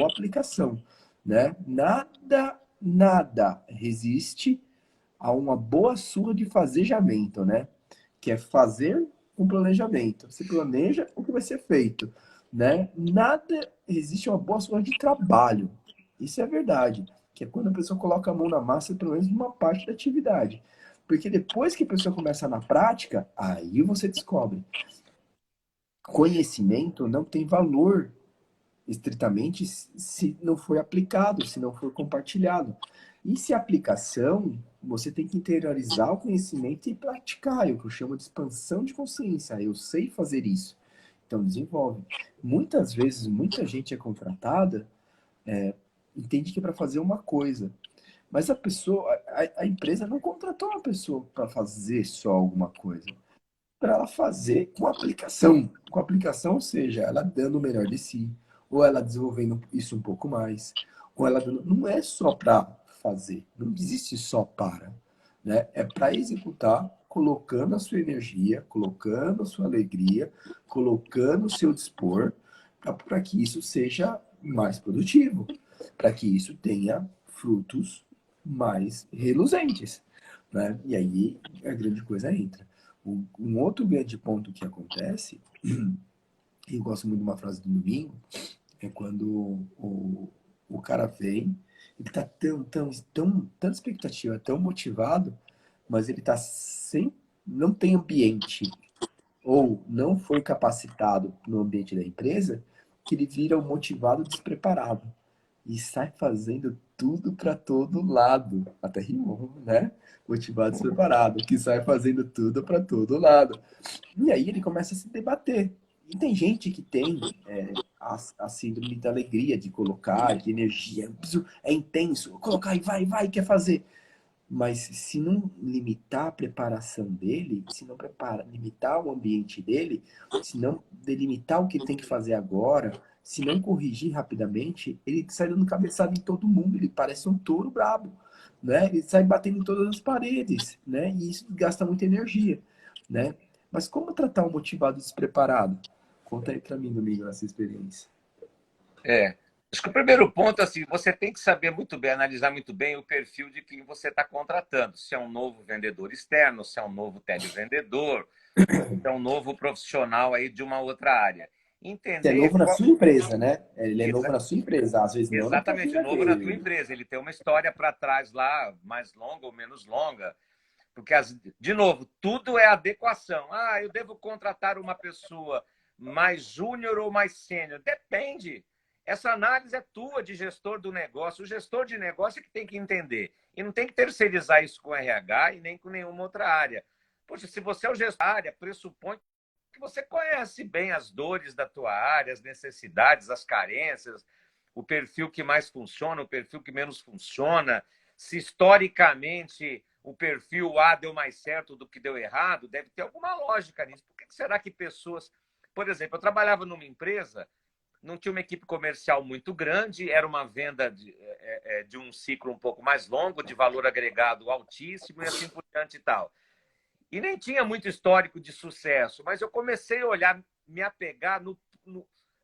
aplicação, né? Nada resiste a uma boa surra de fazejamento, né? Que é fazer um planejamento. Você planeja o que vai ser feito, né? Nada resiste a uma boa surra de trabalho. Isso é verdade, que é quando a pessoa coloca a mão na massa, pelo menos numa parte da atividade. Porque depois que a pessoa começa na prática, aí você descobre. Conhecimento não tem valor estritamente se não for aplicado, se não for compartilhado. E se aplicação, você tem que interiorizar o conhecimento e praticar, é o que eu chamo de expansão de consciência. Eu sei fazer isso. Então desenvolve. Muitas vezes, muita gente é contratada, entende que é para fazer uma coisa. Mas a pessoa, a empresa não contratou uma pessoa para fazer só alguma coisa. Para ela fazer com aplicação. Com aplicação, ou seja, ela dando o melhor de si, ou ela desenvolvendo isso um pouco mais, ou ela dando. Não é só para fazer, não existe só para. Né? É para executar, colocando a sua energia, colocando a sua alegria, colocando o seu dispor, para que isso seja mais produtivo, para que isso tenha frutos mais reluzentes. Né? E aí a grande coisa entra. Um outro grande ponto que acontece E eu gosto muito de uma frase do domingo, é quando o cara vem, ele tá tanta expectativa, tão motivado, mas ele tá sem, não tem ambiente, ou não foi capacitado no ambiente da empresa, que ele vira um motivado despreparado e sai fazendo tudo para todo lado. Até rimou, né? Motivado despreparado, que sai fazendo tudo para todo lado. E aí ele começa a se debater. E tem gente que tem a síndrome da alegria de colocar, de energia, é intenso, colocar e vai, quer fazer. Mas se não limitar a preparação dele, se não limitar o ambiente dele, se não delimitar o que ele tem que fazer agora, se não corrigir rapidamente, ele sai dando cabeçada em todo mundo, ele parece um touro brabo, né? Ele sai batendo em todas as paredes, né? E isso gasta muita energia, né? Mas como tratar um motivado despreparado? Conta aí pra mim, Domingo, essa experiência. É. Acho que o primeiro ponto, assim, você tem que saber muito bem, analisar muito bem o perfil de quem você está contratando. Se é um novo vendedor externo, se é um novo televendedor, se é um novo profissional aí de uma outra área. Você é Entender novo na qual... sua empresa, né? Ele é novo Exa- na sua empresa, às vezes não na exatamente, carreira novo na tua dele. empresa. Ele tem uma história para trás lá, mais longa ou menos longa. Porque, de novo, tudo é adequação. Ah, eu devo contratar uma pessoa mais júnior ou mais sênior? Depende. Essa análise é tua de gestor do negócio. O gestor de negócio é que tem que entender. E não tem que terceirizar isso com o RH e nem com nenhuma outra área. Poxa, se você é o gestor da área, pressupõe que você conhece bem as dores da tua área, as necessidades, as carências, o perfil que mais funciona, o perfil que menos funciona. Se historicamente o perfil A deu mais certo do que deu errado, deve ter alguma lógica nisso. Por que será que pessoas... Por exemplo, eu trabalhava numa empresa, não tinha uma equipe comercial muito grande, era uma venda de um ciclo um pouco mais longo, de valor agregado altíssimo e assim por diante e tal. E nem tinha muito histórico de sucesso, mas eu comecei a olhar, me apegar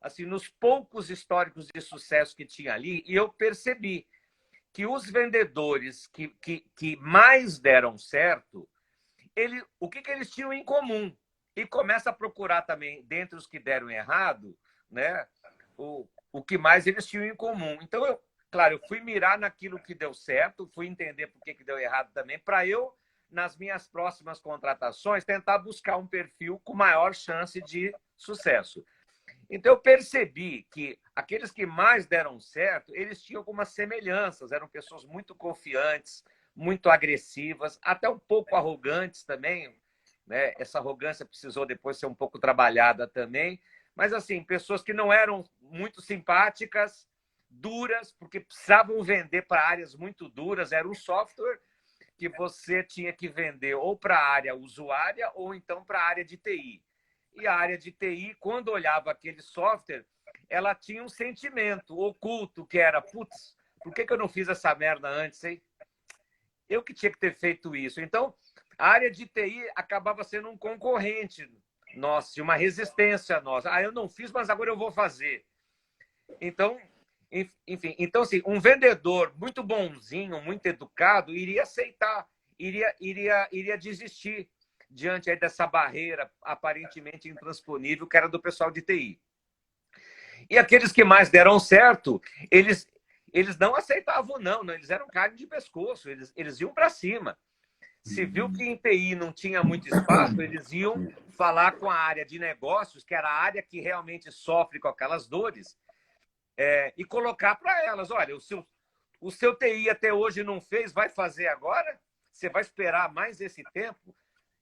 assim, nos poucos históricos de sucesso que tinha ali, e eu percebi que os vendedores que mais deram certo, o que eles tinham em comum? E começa a procurar também, dentre os que deram errado, né, o que mais eles tinham em comum. Então, claro, eu fui mirar naquilo que deu certo, fui entender por que deu errado também, para eu, nas minhas próximas contratações, tentar buscar um perfil com maior chance de sucesso. Então, eu percebi que aqueles que mais deram certo, eles tinham algumas semelhanças, eram pessoas muito confiantes, muito agressivas, até um pouco arrogantes também, né? Essa arrogância precisou depois ser um pouco trabalhada também, mas assim, pessoas que não eram muito simpáticas, duras, porque precisavam vender para áreas muito duras, era um software que você tinha que vender ou para a área usuária ou então para a área de TI. E a área de TI, quando olhava aquele software, ela tinha um sentimento oculto que era, putz, por que eu não fiz essa merda antes, hein? Eu que tinha que ter feito isso. Então, a área de TI acabava sendo um concorrente nosso, uma resistência nossa. Ah, eu não fiz, mas agora eu vou fazer. Então, enfim, então assim, um vendedor muito bonzinho, muito educado, iria aceitar, iria desistir diante aí dessa barreira aparentemente intransponível que era do pessoal de TI. E aqueles que mais deram certo, eles não aceitavam, não, eles eram carne de pescoço, eles iam para cima. Se viu que em TI não tinha muito espaço, eles iam falar com a área de negócios, que era a área que realmente sofre com aquelas dores, e colocar para elas: olha, o seu TI até hoje não fez, vai fazer agora? Você vai esperar mais esse tempo?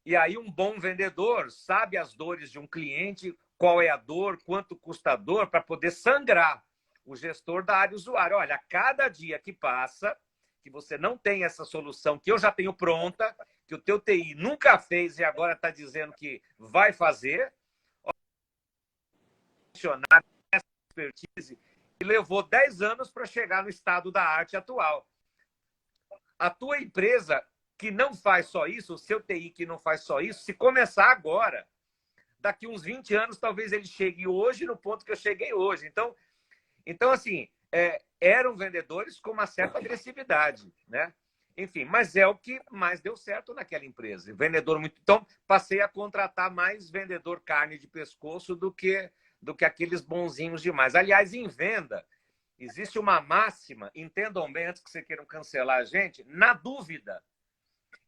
E aí um bom vendedor sabe as dores de um cliente, qual é a dor, quanto custa a dor, para poder sangrar o gestor da área usuária. Olha, a cada dia que passa, que você não tem essa solução que eu já tenho pronta, que o teu TI nunca fez e agora está dizendo que vai fazer, funcionar essa expertise, e levou 10 anos para chegar no estado da arte atual. A tua empresa que não faz só isso, o seu TI que não faz só isso, se começar agora, daqui uns 20 anos, talvez ele chegue hoje no ponto que eu cheguei hoje. Então assim, eram vendedores com uma certa agressividade, né? Enfim, mas é o que mais deu certo naquela empresa. Vendedor muito. Então, passei a contratar mais vendedor carne de pescoço do que aqueles bonzinhos demais. Aliás, em venda, existe uma máxima, entendam bem antes que vocês queiram cancelar a gente, na dúvida,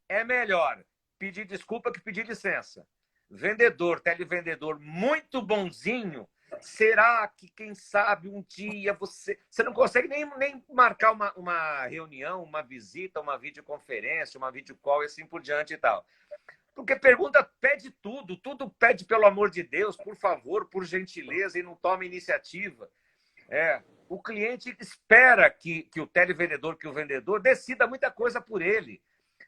é melhor pedir desculpa que pedir licença. Vendedor, televendedor muito bonzinho, será que, quem sabe, um dia você não consegue nem marcar uma reunião, uma visita, uma videoconferência, uma videocall e assim por diante e tal. Porque pergunta, pede tudo, tudo pede pelo amor de Deus, por favor, por gentileza, e não toma iniciativa. O cliente espera que o televendedor, que o vendedor decida muita coisa por ele,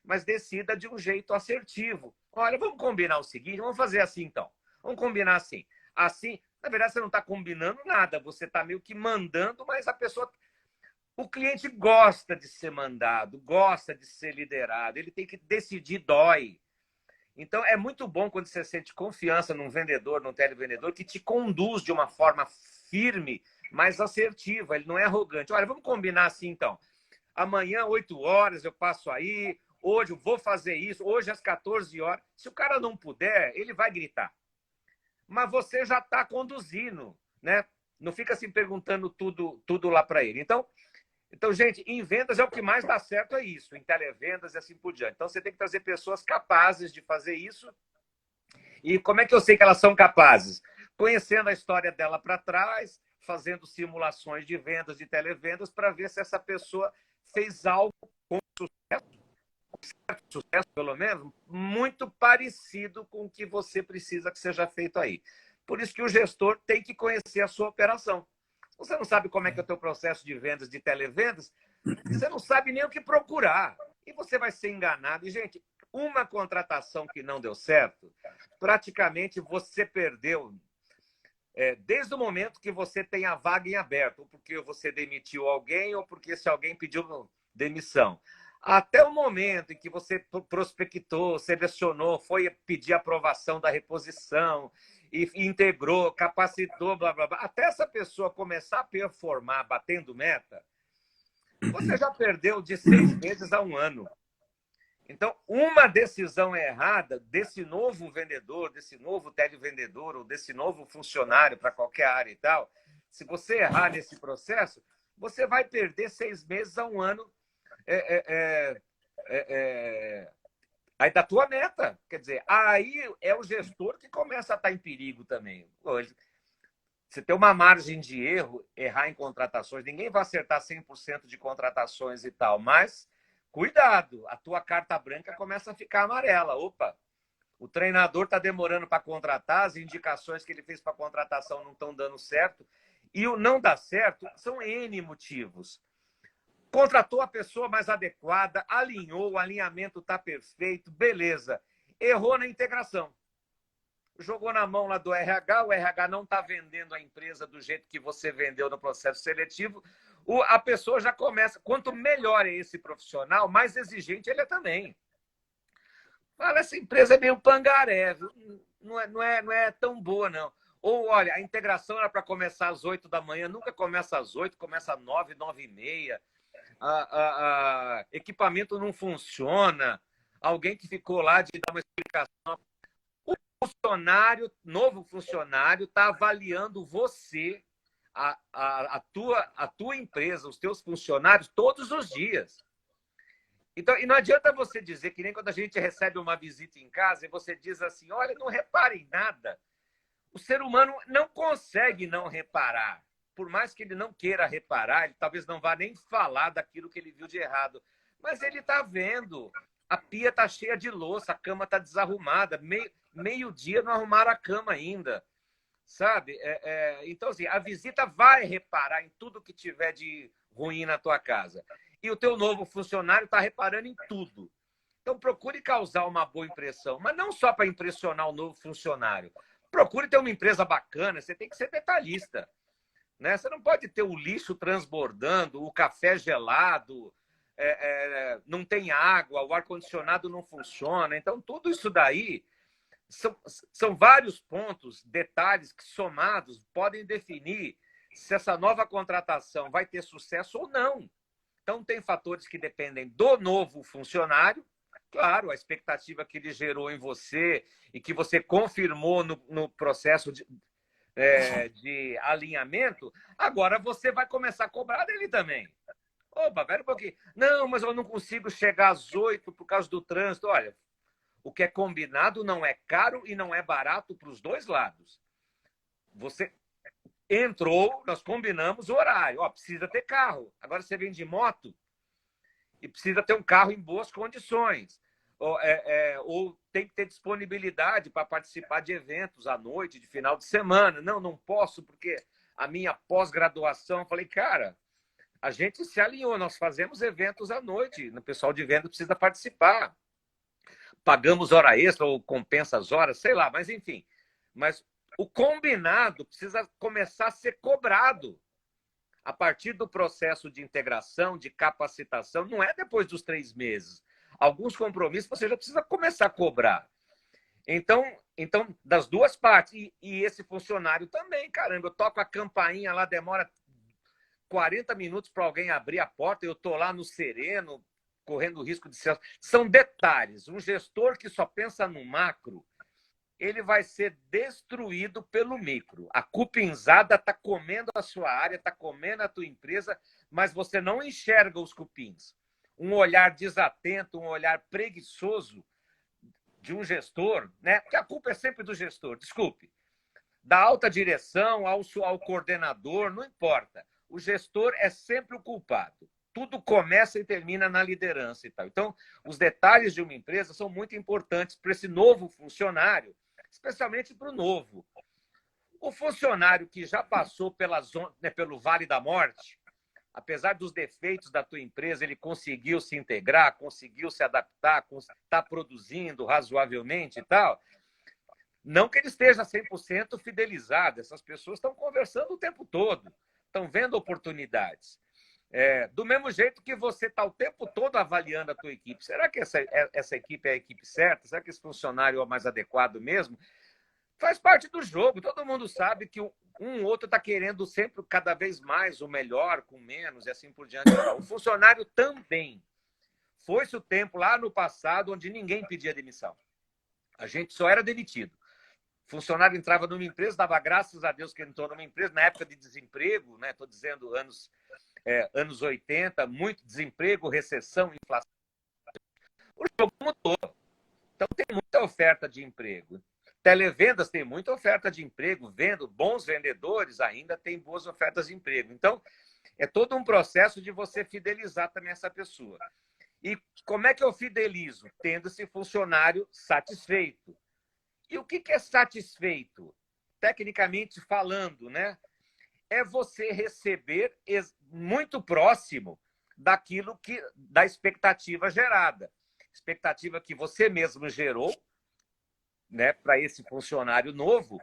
mas decida de um jeito assertivo. Olha, vamos combinar o seguinte, vamos fazer assim então. Vamos combinar assim. Assim, na verdade, você não está combinando nada, você está meio que mandando, mas a pessoa. O cliente gosta de ser mandado, gosta de ser liderado, ele tem que decidir, dói. Então, é muito bom quando você sente confiança num vendedor, num televendedor, que te conduz de uma forma firme, mas assertiva, ele não é arrogante. Olha, vamos combinar assim então. Amanhã, 8 horas, eu passo aí. Hoje eu vou fazer isso. Hoje, às 14 horas. Se o cara não puder, ele vai gritar. Mas você já está conduzindo, né? Não fica assim perguntando tudo lá para ele. Então, gente, em vendas é o que mais dá certo, é isso. Em televendas e assim por diante. Então, você tem que trazer pessoas capazes de fazer isso. E como é que eu sei que elas são capazes? Conhecendo a história dela para trás, fazendo simulações de vendas, de televendas, para ver se essa pessoa fez algo com sucesso, pelo menos, muito parecido com o que você precisa que seja feito aí. Por isso que o gestor tem que conhecer a sua operação. Você não sabe como é que é o teu processo de vendas, de televendas, você não sabe nem o que procurar. E você vai ser enganado. E, gente, uma contratação que não deu certo, praticamente você perdeu desde o momento que você tem a vaga em aberto, ou porque você demitiu alguém, ou porque esse alguém pediu demissão. Até o momento em que você prospectou, selecionou, foi pedir aprovação da reposição, e integrou, capacitou, blá, blá, blá. Até essa pessoa começar a performar batendo meta, você já perdeu de 6 meses a 1 ano. Então, uma decisão errada desse novo vendedor, desse novo televendedor, ou desse novo funcionário para qualquer área e tal, se você errar nesse processo, você vai perder 6 meses a 1 ano aí da tua meta. Quer dizer, aí é o gestor que começa a estar em perigo também. Você tem uma margem de erro, errar em contratações, ninguém vai acertar 100% de contratações e tal, mas cuidado, a tua carta branca começa a ficar amarela. Opa, o treinador está demorando para contratar, as indicações que ele fez para contratação não estão dando certo, e o não dar certo são N motivos. Contratou a pessoa mais adequada, alinhou, o alinhamento está perfeito, beleza. Errou na integração. Jogou na mão lá do RH, o RH não está vendendo a empresa do jeito que você vendeu no processo seletivo, a pessoa já começa. Quanto melhor é esse profissional, mais exigente ele é também. Fala, essa empresa é meio pangaré, não é tão boa, não. Ou, olha, a integração era para começar às 8 da manhã, nunca começa às 8, começa às 9, 9h30. Equipamento não funciona, alguém que ficou lá de dar uma explicação. O novo funcionário está avaliando você, a tua empresa, os teus funcionários, todos os dias. Então, e não adianta você dizer, que nem quando a gente recebe uma visita em casa e você diz assim, olha, não repare em nada. O ser humano não consegue não reparar. Por mais que ele não queira reparar, ele talvez não vá nem falar daquilo que ele viu de errado. Mas ele está vendo. A pia está cheia de louça, a cama está desarrumada. Meio-dia não arrumaram a cama ainda. Sabe? Então, assim, a visita vai reparar em tudo que tiver de ruim na tua casa. E o teu novo funcionário está reparando em tudo. Então, procure causar uma boa impressão. Mas não só para impressionar o novo funcionário. Procure ter uma empresa bacana, você tem que ser detalhista. Né? Você não pode ter o lixo transbordando, o café gelado, não tem água, o ar-condicionado não funciona. Então, tudo isso daí são vários pontos, detalhes que, somados, podem definir se essa nova contratação vai ter sucesso ou não. Então, tem fatores que dependem do novo funcionário, claro, a expectativa que ele gerou em você e que você confirmou no processo de alinhamento, agora você vai começar a cobrar dele também. Opa, pera um pouquinho. Não, mas eu não consigo chegar às 8 por causa do trânsito. Olha, o que é combinado não é caro e não é barato para os dois lados. Você entrou, nós combinamos o horário. Ó, precisa ter carro. Agora você vem de moto e precisa ter um carro em boas condições. Ou tem que ter disponibilidade para participar de eventos à noite, de final de semana. Não, não posso, porque a minha pós-graduação, eu falei, cara, a gente se alinhou, nós fazemos eventos à noite, o pessoal de venda precisa participar. Pagamos hora extra ou compensa as horas, sei lá, mas enfim. Mas o combinado precisa começar a ser cobrado a partir do processo de integração, de capacitação, não é depois dos 3 meses. Alguns compromissos você já precisa começar a cobrar. Então das duas partes. E esse funcionário também, caramba, eu toco a campainha lá, demora 40 minutos para alguém abrir a porta, eu estou lá no sereno, correndo o risco de ser... São detalhes. Um gestor que só pensa no macro, ele vai ser destruído pelo micro. A cupinzada está comendo a sua área, está comendo a tua empresa, mas você não enxerga os cupins. Um olhar desatento, um olhar preguiçoso de um gestor, né? Porque a culpa é sempre do gestor, desculpe. Da alta direção ao coordenador, não importa. O gestor é sempre o culpado. Tudo começa e termina na liderança e tal. Então, os detalhes de uma empresa são muito importantes para esse novo funcionário, especialmente para o novo. O funcionário que já passou pelo Vale da Morte, apesar dos defeitos da tua empresa, ele conseguiu se integrar, conseguiu se adaptar, está produzindo razoavelmente e tal. Não que ele esteja 100% fidelizado, essas pessoas estão conversando o tempo todo, estão vendo oportunidades. Do mesmo jeito que você está o tempo todo avaliando a tua equipe. Será que essa equipe é a equipe certa? Será que esse funcionário é o mais adequado mesmo? Faz parte do jogo. Todo mundo sabe que um outro está querendo sempre cada vez mais o melhor, com menos, e assim por diante. O funcionário também. Foi-se o tempo lá no passado onde ninguém pedia demissão. A gente só era demitido. O funcionário entrava numa empresa, dava graças a Deus que ele entrou numa empresa, na época de desemprego, né? Estou dizendo anos 80, muito desemprego, recessão, inflação. O jogo mudou. Então, tem muita oferta de emprego. Televendas tem muita oferta de emprego, bons vendedores ainda têm boas ofertas de emprego. Então, é todo um processo de você fidelizar também essa pessoa. E como é que eu fidelizo? Tendo esse funcionário satisfeito. E o que é satisfeito? Tecnicamente falando, né? É você receber muito próximo da expectativa gerada. Expectativa que você mesmo gerou, né, para esse funcionário novo,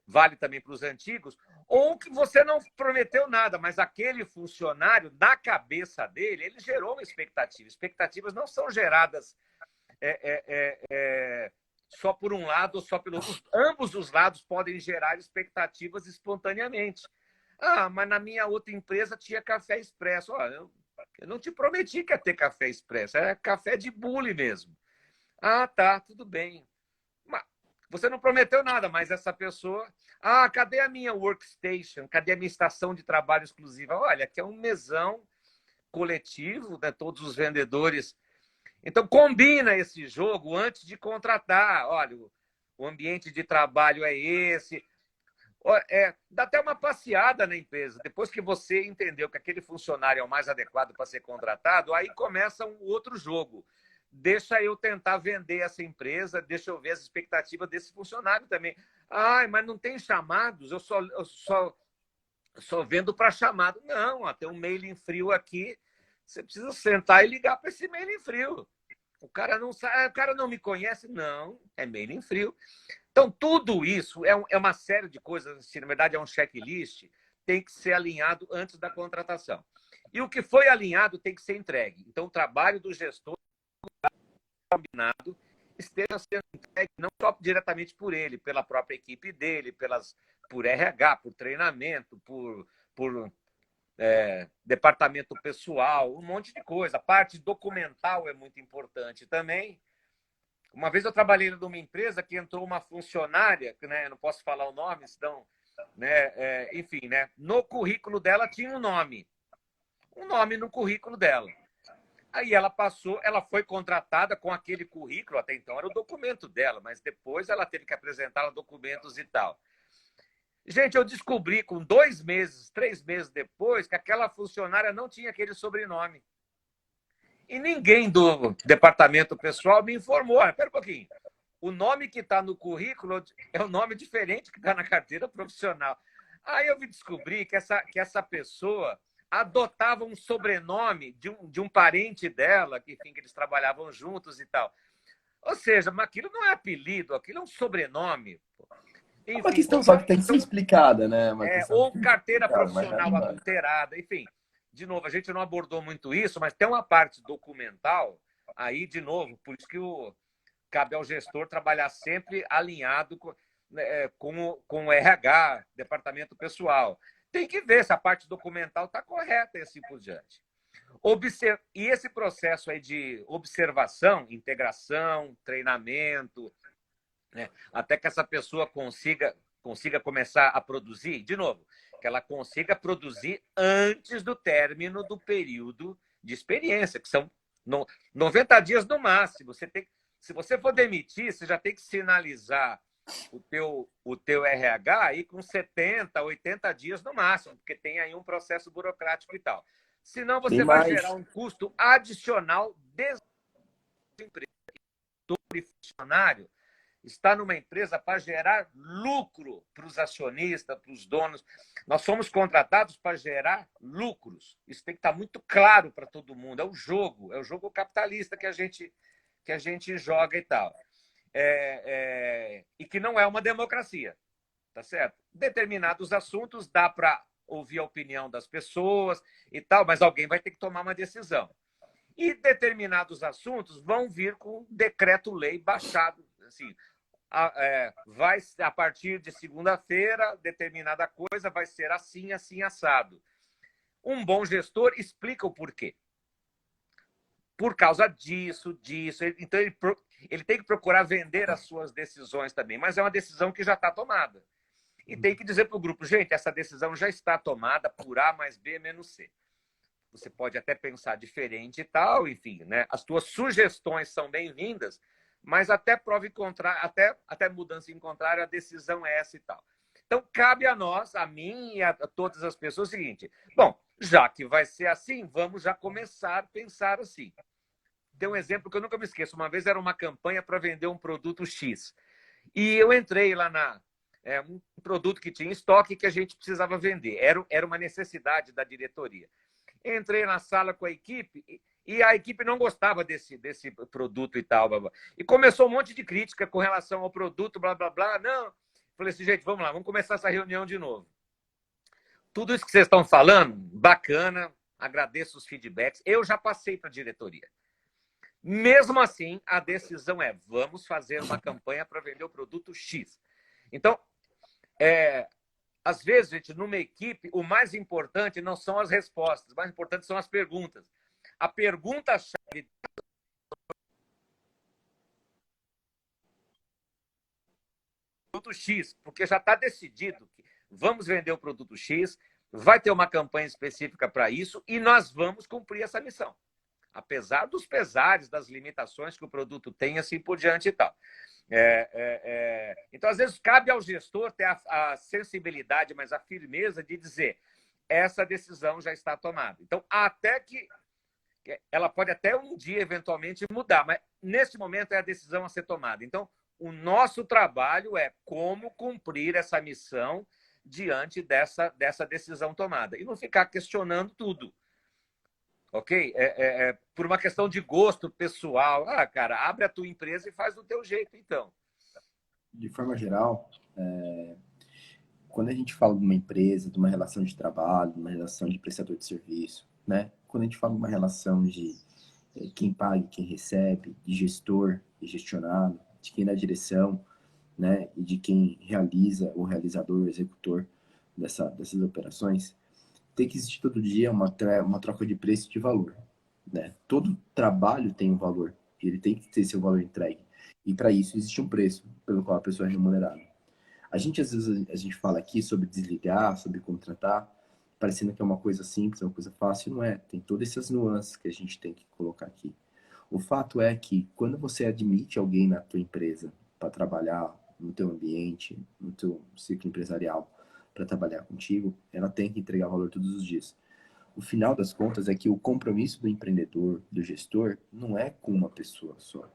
vale também para os antigos, ou que você não prometeu nada, mas aquele funcionário, na cabeça dele, ele gerou uma expectativa. Expectativas não são geradas só por um lado ou só pelo outro. Ambos os lados podem gerar expectativas espontaneamente. Ah, mas na minha outra empresa tinha café expresso. Eu não te prometi que ia ter café expresso, é café de bule mesmo. Ah, tá, tudo bem. Mas você não prometeu nada, mas essa pessoa... Ah, cadê a minha workstation? Cadê a minha estação de trabalho exclusiva? Olha, aqui é um mesão coletivo, né? Todos os vendedores. Então, combina esse jogo antes de contratar. Olha, o ambiente de trabalho é esse. Dá até uma passeada na empresa. Depois que você entendeu que aquele funcionário é o mais adequado para ser contratado, aí começa um outro jogo. Deixa eu tentar vender essa empresa, deixa eu ver as expectativas desse funcionário também. Ah, mas não tem chamados, eu só vendo para chamado. Não, tem um mailing frio aqui, você precisa sentar e ligar para esse mailing frio. O cara não sabe, o cara não me conhece, não, é mailing frio. Então, tudo isso é uma série de coisas, na verdade é um checklist, tem que ser alinhado antes da contratação. E o que foi alinhado tem que ser entregue. Então, o trabalho do gestor combinado esteja sendo entregue não só diretamente por ele, pela própria equipe dele, por RH, por treinamento, por departamento pessoal, um monte de coisa. A parte documental é muito importante também. Uma vez eu trabalhei numa empresa que entrou uma funcionária, né, eu não posso falar o nome, senão, né, enfim, né, no currículo dela tinha um nome no currículo dela. Aí ela passou, ela foi contratada com aquele currículo, até então era o documento dela, mas depois ela teve que apresentar documentos e tal. Gente, eu descobri com 2 meses, 3 meses depois, que aquela funcionária não tinha aquele sobrenome. E ninguém do departamento pessoal me informou. Espera um pouquinho. O nome que está no currículo é um nome diferente que está na carteira profissional. Aí eu vi descobrir que essa pessoa adotava um sobrenome de um parente dela, que, enfim, que eles trabalhavam juntos e tal. Ou seja, mas aquilo não é apelido, aquilo é um sobrenome. É uma Enfim, questão só que tem que ser explicada, né? Uma questão que ou tem que ser carteira explicada, mas já profissional não é. adulterada, enfim. De novo, a gente não abordou muito isso, mas tem uma parte documental aí, de novo, por isso que cabe ao gestor trabalhar sempre alinhado com o RH, departamento pessoal. Tem que ver se a parte documental está correta e assim por diante. E esse processo aí de observação, integração, treinamento, né, até que essa pessoa consiga começar a produzir, de novo, que ela consiga produzir antes do término do período de experiência, que são 90 dias no máximo. Se você for demitir, você já tem que sinalizar o teu RH aí com 70, 80 dias no máximo, porque tem aí um processo burocrático e tal. Senão Tem você vai gerar mais. um custo adicional do funcionário está numa empresa para gerar lucro para os acionistas, para os donos. Nós somos contratados para gerar lucros. Isso tem que estar muito claro para todo mundo. É o jogo capitalista que a gente joga e tal. E que não é uma democracia, tá certo? Determinados assuntos dá para ouvir a opinião das pessoas e tal, mas alguém vai ter que tomar uma decisão. E determinados assuntos vão vir com decreto-lei baixado, assim, vai a partir de segunda-feira, determinada coisa vai ser assim, assim, assado. Um bom gestor explica o porquê. Por causa disso. Então, ele tem que procurar vender as suas decisões também, mas é uma decisão que já está tomada. E tem que dizer para o grupo, gente, essa decisão já está tomada por A mais B menos C. Você pode até pensar diferente e tal, enfim, né? As tuas sugestões são bem-vindas, mas até prova em contrário, até mudança em contrário, a decisão é essa e tal. Então, cabe a nós, a mim e a todas as pessoas, o seguinte: bom, já que vai ser assim, vamos já começar a pensar assim. Tem um exemplo que eu nunca me esqueço. Uma vez era uma campanha para vender um produto X. E eu entrei lá um produto que tinha estoque que a gente precisava vender. Era uma necessidade da diretoria. Entrei na sala com a equipe e a equipe não gostava desse produto e tal. Blá, blá. E começou um monte de crítica com relação ao produto, blá, blá, blá. Não. Falei assim, gente, vamos lá, vamos começar essa reunião de novo. Tudo isso que vocês estão falando, bacana, agradeço os feedbacks. Eu já passei para a diretoria. Mesmo assim, a decisão é, vamos fazer uma campanha para vender o produto X. Então, às vezes, gente, numa equipe, o mais importante não são as respostas, o mais importante são as perguntas. A pergunta-chave do produto X, porque já está decidido que vamos vender o produto X, vai ter uma campanha específica para isso e nós vamos cumprir essa missão. Apesar dos pesares, das limitações que o produto tem, assim por diante e tal. Então, às vezes, cabe ao gestor ter a sensibilidade, mas a firmeza de dizer essa decisão já está tomada. Então, até que ela pode até um dia, eventualmente, mudar, mas nesse momento é a decisão a ser tomada. Então, o nosso trabalho é como cumprir essa missão diante dessa decisão tomada. E não ficar questionando tudo. Ok? Por uma questão de gosto pessoal. Ah, cara, abre a tua empresa e faz do teu jeito, então. De forma geral, quando a gente fala de uma empresa, de uma relação de trabalho, de uma relação de prestador de serviço, né? Quando a gente fala de uma relação de quem paga e quem recebe, de gestor e gestionado, de quem dá direção, né? E de quem realiza, o realizador, o executor dessas operações, tem que existir todo dia uma troca de preço e de valor, né? Todo trabalho tem um valor e ele tem que ter seu valor entregue. E para isso existe um preço pelo qual a pessoa é remunerada. Às vezes, a gente fala aqui sobre desligar, sobre contratar, parecendo que é uma coisa simples, é uma coisa fácil, não é. Tem todas essas nuances que a gente tem que colocar aqui. O fato é que quando você admite alguém na tua empresa para trabalhar no teu ambiente, no teu ciclo empresarial, para trabalhar contigo, ela tem que entregar valor todos os dias. O final das contas é que o compromisso do empreendedor, do gestor, não é com uma pessoa só,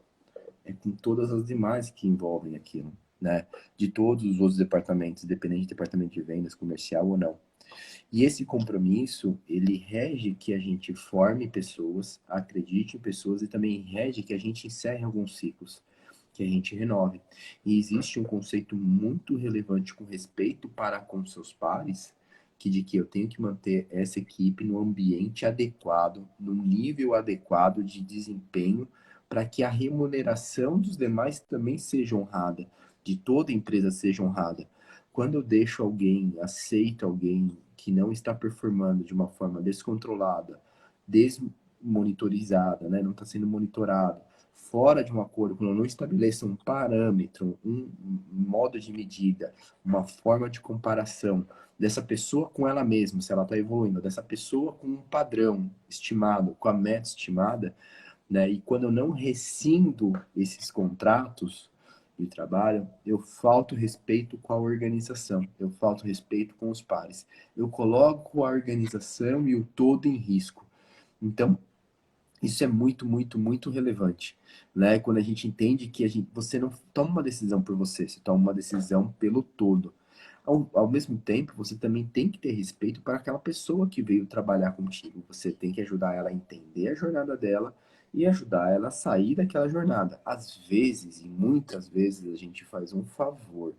é com todas as demais que envolvem aquilo, né? De todos os outros departamentos, independente de departamento de vendas, comercial ou não. E esse compromisso, ele rege que a gente forme pessoas, acredite em pessoas e também rege que a gente encerre alguns ciclos, que a gente renove. E existe um conceito muito relevante com respeito para com seus pares, que de que eu tenho que manter essa equipe no ambiente adequado, no nível adequado de desempenho, para que a remuneração dos demais também seja honrada, de toda empresa seja honrada. Quando eu deixo alguém, aceito alguém que não está performando de uma forma descontrolada, desmonitorizada, né? Não está sendo monitorado, fora de um acordo, quando eu não estabeleço um parâmetro, um modo de medida, uma forma de comparação dessa pessoa com ela mesma, se ela está evoluindo, dessa pessoa com um padrão estimado, com a meta estimada, né? E quando eu não rescindo esses contratos de trabalho, eu falto respeito com a organização, eu falto respeito com os pares. Eu coloco a organização e o todo em risco. Então, isso é muito, muito, muito relevante, né? Quando a gente entende que você não toma uma decisão por você, você toma uma decisão pelo todo. Ao mesmo tempo, você também tem que ter respeito para aquela pessoa que veio trabalhar contigo. Você tem que ajudar ela a entender a jornada dela e ajudar ela a sair daquela jornada. Às vezes, e muitas vezes, a gente faz um favor,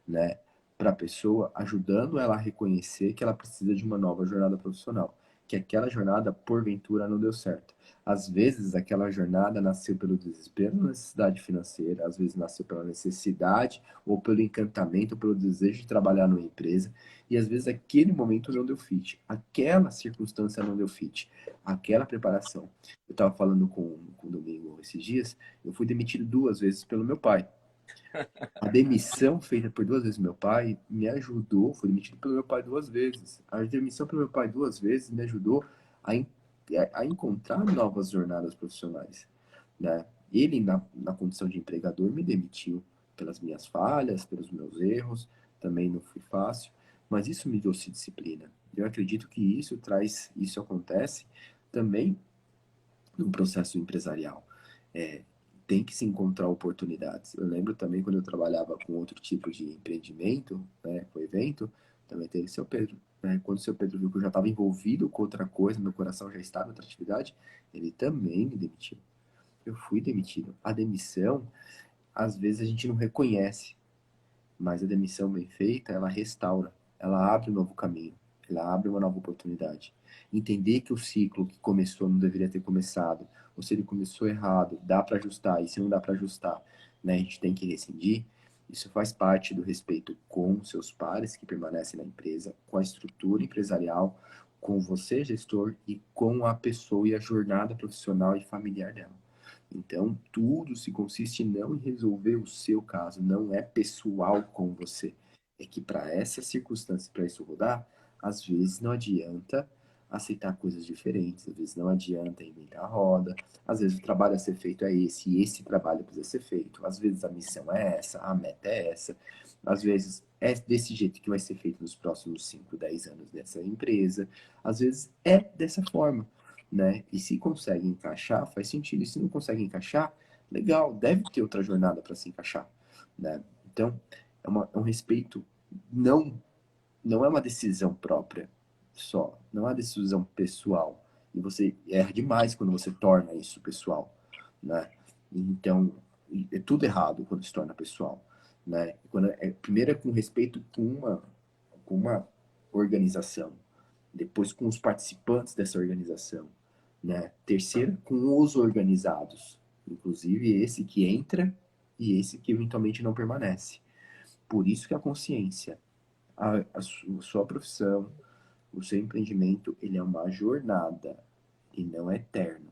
né, para a pessoa, ajudando ela a reconhecer que ela precisa de uma nova jornada profissional, que aquela jornada, porventura, não deu certo. Às vezes, aquela jornada nasceu pelo desespero, necessidade financeira, às vezes nasceu pela necessidade, ou pelo encantamento, ou pelo desejo de trabalhar numa empresa, e às vezes aquele momento não deu fit, aquela circunstância não deu fit, aquela preparação. Eu estava falando com o Domingo esses dias, eu fui demitido 2 vezes pelo meu pai. A demissão feita por 2 vezes meu pai me ajudou, fui demitido pelo meu pai 2 vezes. A demissão pelo meu pai 2 vezes me ajudou a, a encontrar novas jornadas profissionais, né? Ele, na condição de empregador, me demitiu pelas minhas falhas, pelos meus erros, também não foi fácil, mas isso me trouxe disciplina. Eu acredito que isso acontece também no processo empresarial. É, tem que se encontrar oportunidades. Eu lembro também quando eu trabalhava com outro tipo de empreendimento, né, com evento, também teve o seu Pedro. Né? Quando o seu Pedro viu que eu já estava envolvido com outra coisa, meu coração já estava em outra atividade, ele também me demitiu. Eu fui demitido. A demissão, às vezes a gente não reconhece, mas a demissão bem feita, ela restaura, ela abre um novo caminho, ela abre uma nova oportunidade. Entender que o ciclo que começou não deveria ter começado, ou se ele começou errado, dá para ajustar, e se não dá para ajustar, né, a gente tem que rescindir. Isso faz parte do respeito com seus pares que permanecem na empresa, com a estrutura empresarial, com você, gestor, e com a pessoa e a jornada profissional e familiar dela. Então, tudo se consiste não em resolver o seu caso, não é pessoal com você. É que para essa circunstância, para isso rodar, às vezes não adianta aceitar coisas diferentes, às vezes não adianta inventar a roda, às vezes o trabalho a ser feito é esse, e esse trabalho precisa ser feito, às vezes a missão é essa, a meta é essa, às vezes é desse jeito que vai ser feito nos próximos 5, 10 anos dessa empresa, às vezes é dessa forma, né? E se consegue encaixar, faz sentido. E se não consegue encaixar, legal, deve ter outra jornada para se encaixar, né? Então, é um respeito, não, não é uma decisão própria só, não é uma decisão pessoal. E você erra demais quando você torna isso pessoal, né? Então, é tudo errado quando se torna pessoal, né? Primeiro é com respeito com uma organização, depois com os participantes dessa organização, né? Terceiro, com os organizados, inclusive esse que entra e esse que eventualmente não permanece. Por isso que a consciência, a sua profissão, o seu empreendimento, ele é uma jornada e não é eterno.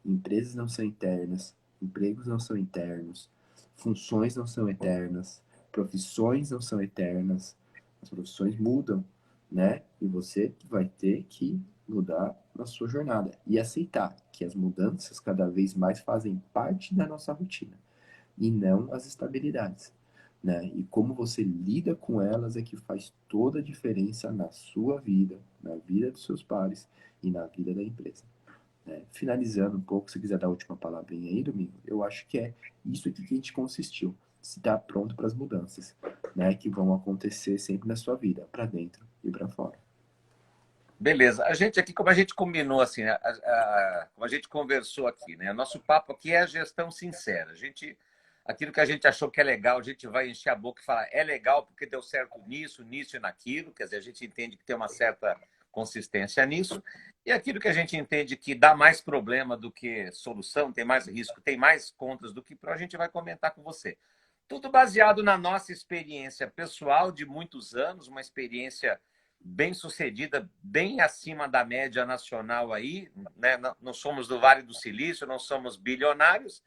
Empresas não são eternas, empregos não são eternos, Funções não são eternas, profissões não são eternas, as profissões mudam, né? E você vai ter que mudar na sua jornada e aceitar que as mudanças cada vez mais fazem parte da nossa rotina e não as estabilidades, né? E como você lida com elas é que faz toda a diferença na sua vida, na vida dos seus pares e na vida da empresa, né? Finalizando um pouco, se quiser dar a última palavrinha aí, Domingo, eu acho que é isso aqui que a gente consistiu. Se estar pronto para as mudanças, né? Que vão acontecer sempre na sua vida, para dentro e para fora. Beleza. A gente aqui, como a gente combinou, assim, como a gente conversou aqui, né? Nosso papo aqui é a gestão sincera. Aquilo que a gente achou que é legal, a gente vai encher a boca e falar é legal porque deu certo nisso, nisso e naquilo. Quer dizer, a gente entende que tem uma certa consistência nisso. E aquilo que a gente entende que dá mais problema do que solução, tem mais risco, tem mais contras do que pró, a gente vai comentar com você. Tudo baseado na nossa experiência pessoal de muitos anos, uma experiência bem sucedida, bem acima da média nacional aí, né? Não somos do Vale do Silício, não somos bilionários,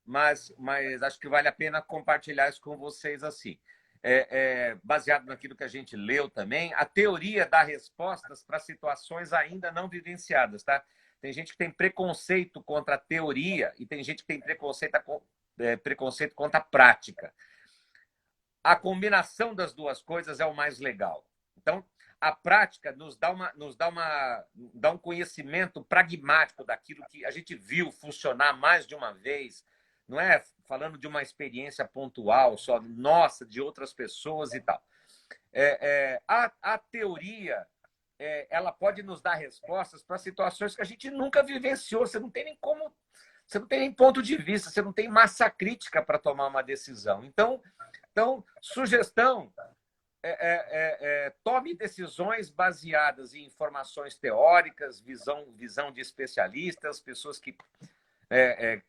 mas acho que vale a pena compartilhar isso com vocês assim. Baseado naquilo que a gente leu também, a teoria dá respostas para situações ainda não vivenciadas, tá? Tem gente que tem preconceito contra a teoria e tem gente que tem preconceito contra a prática. A combinação das duas coisas é o mais legal. Então, a prática dá um conhecimento pragmático daquilo que a gente viu funcionar mais de uma vez, não é falando de uma experiência pontual só nossa, de outras pessoas e tal. A teoria ela pode nos dar respostas para situações que a gente nunca vivenciou. Você não tem nem como, você não tem nem ponto de vista, você não tem massa crítica para tomar uma decisão. Então, sugestão tome decisões baseadas em informações teóricas, visão de especialistas, pessoas que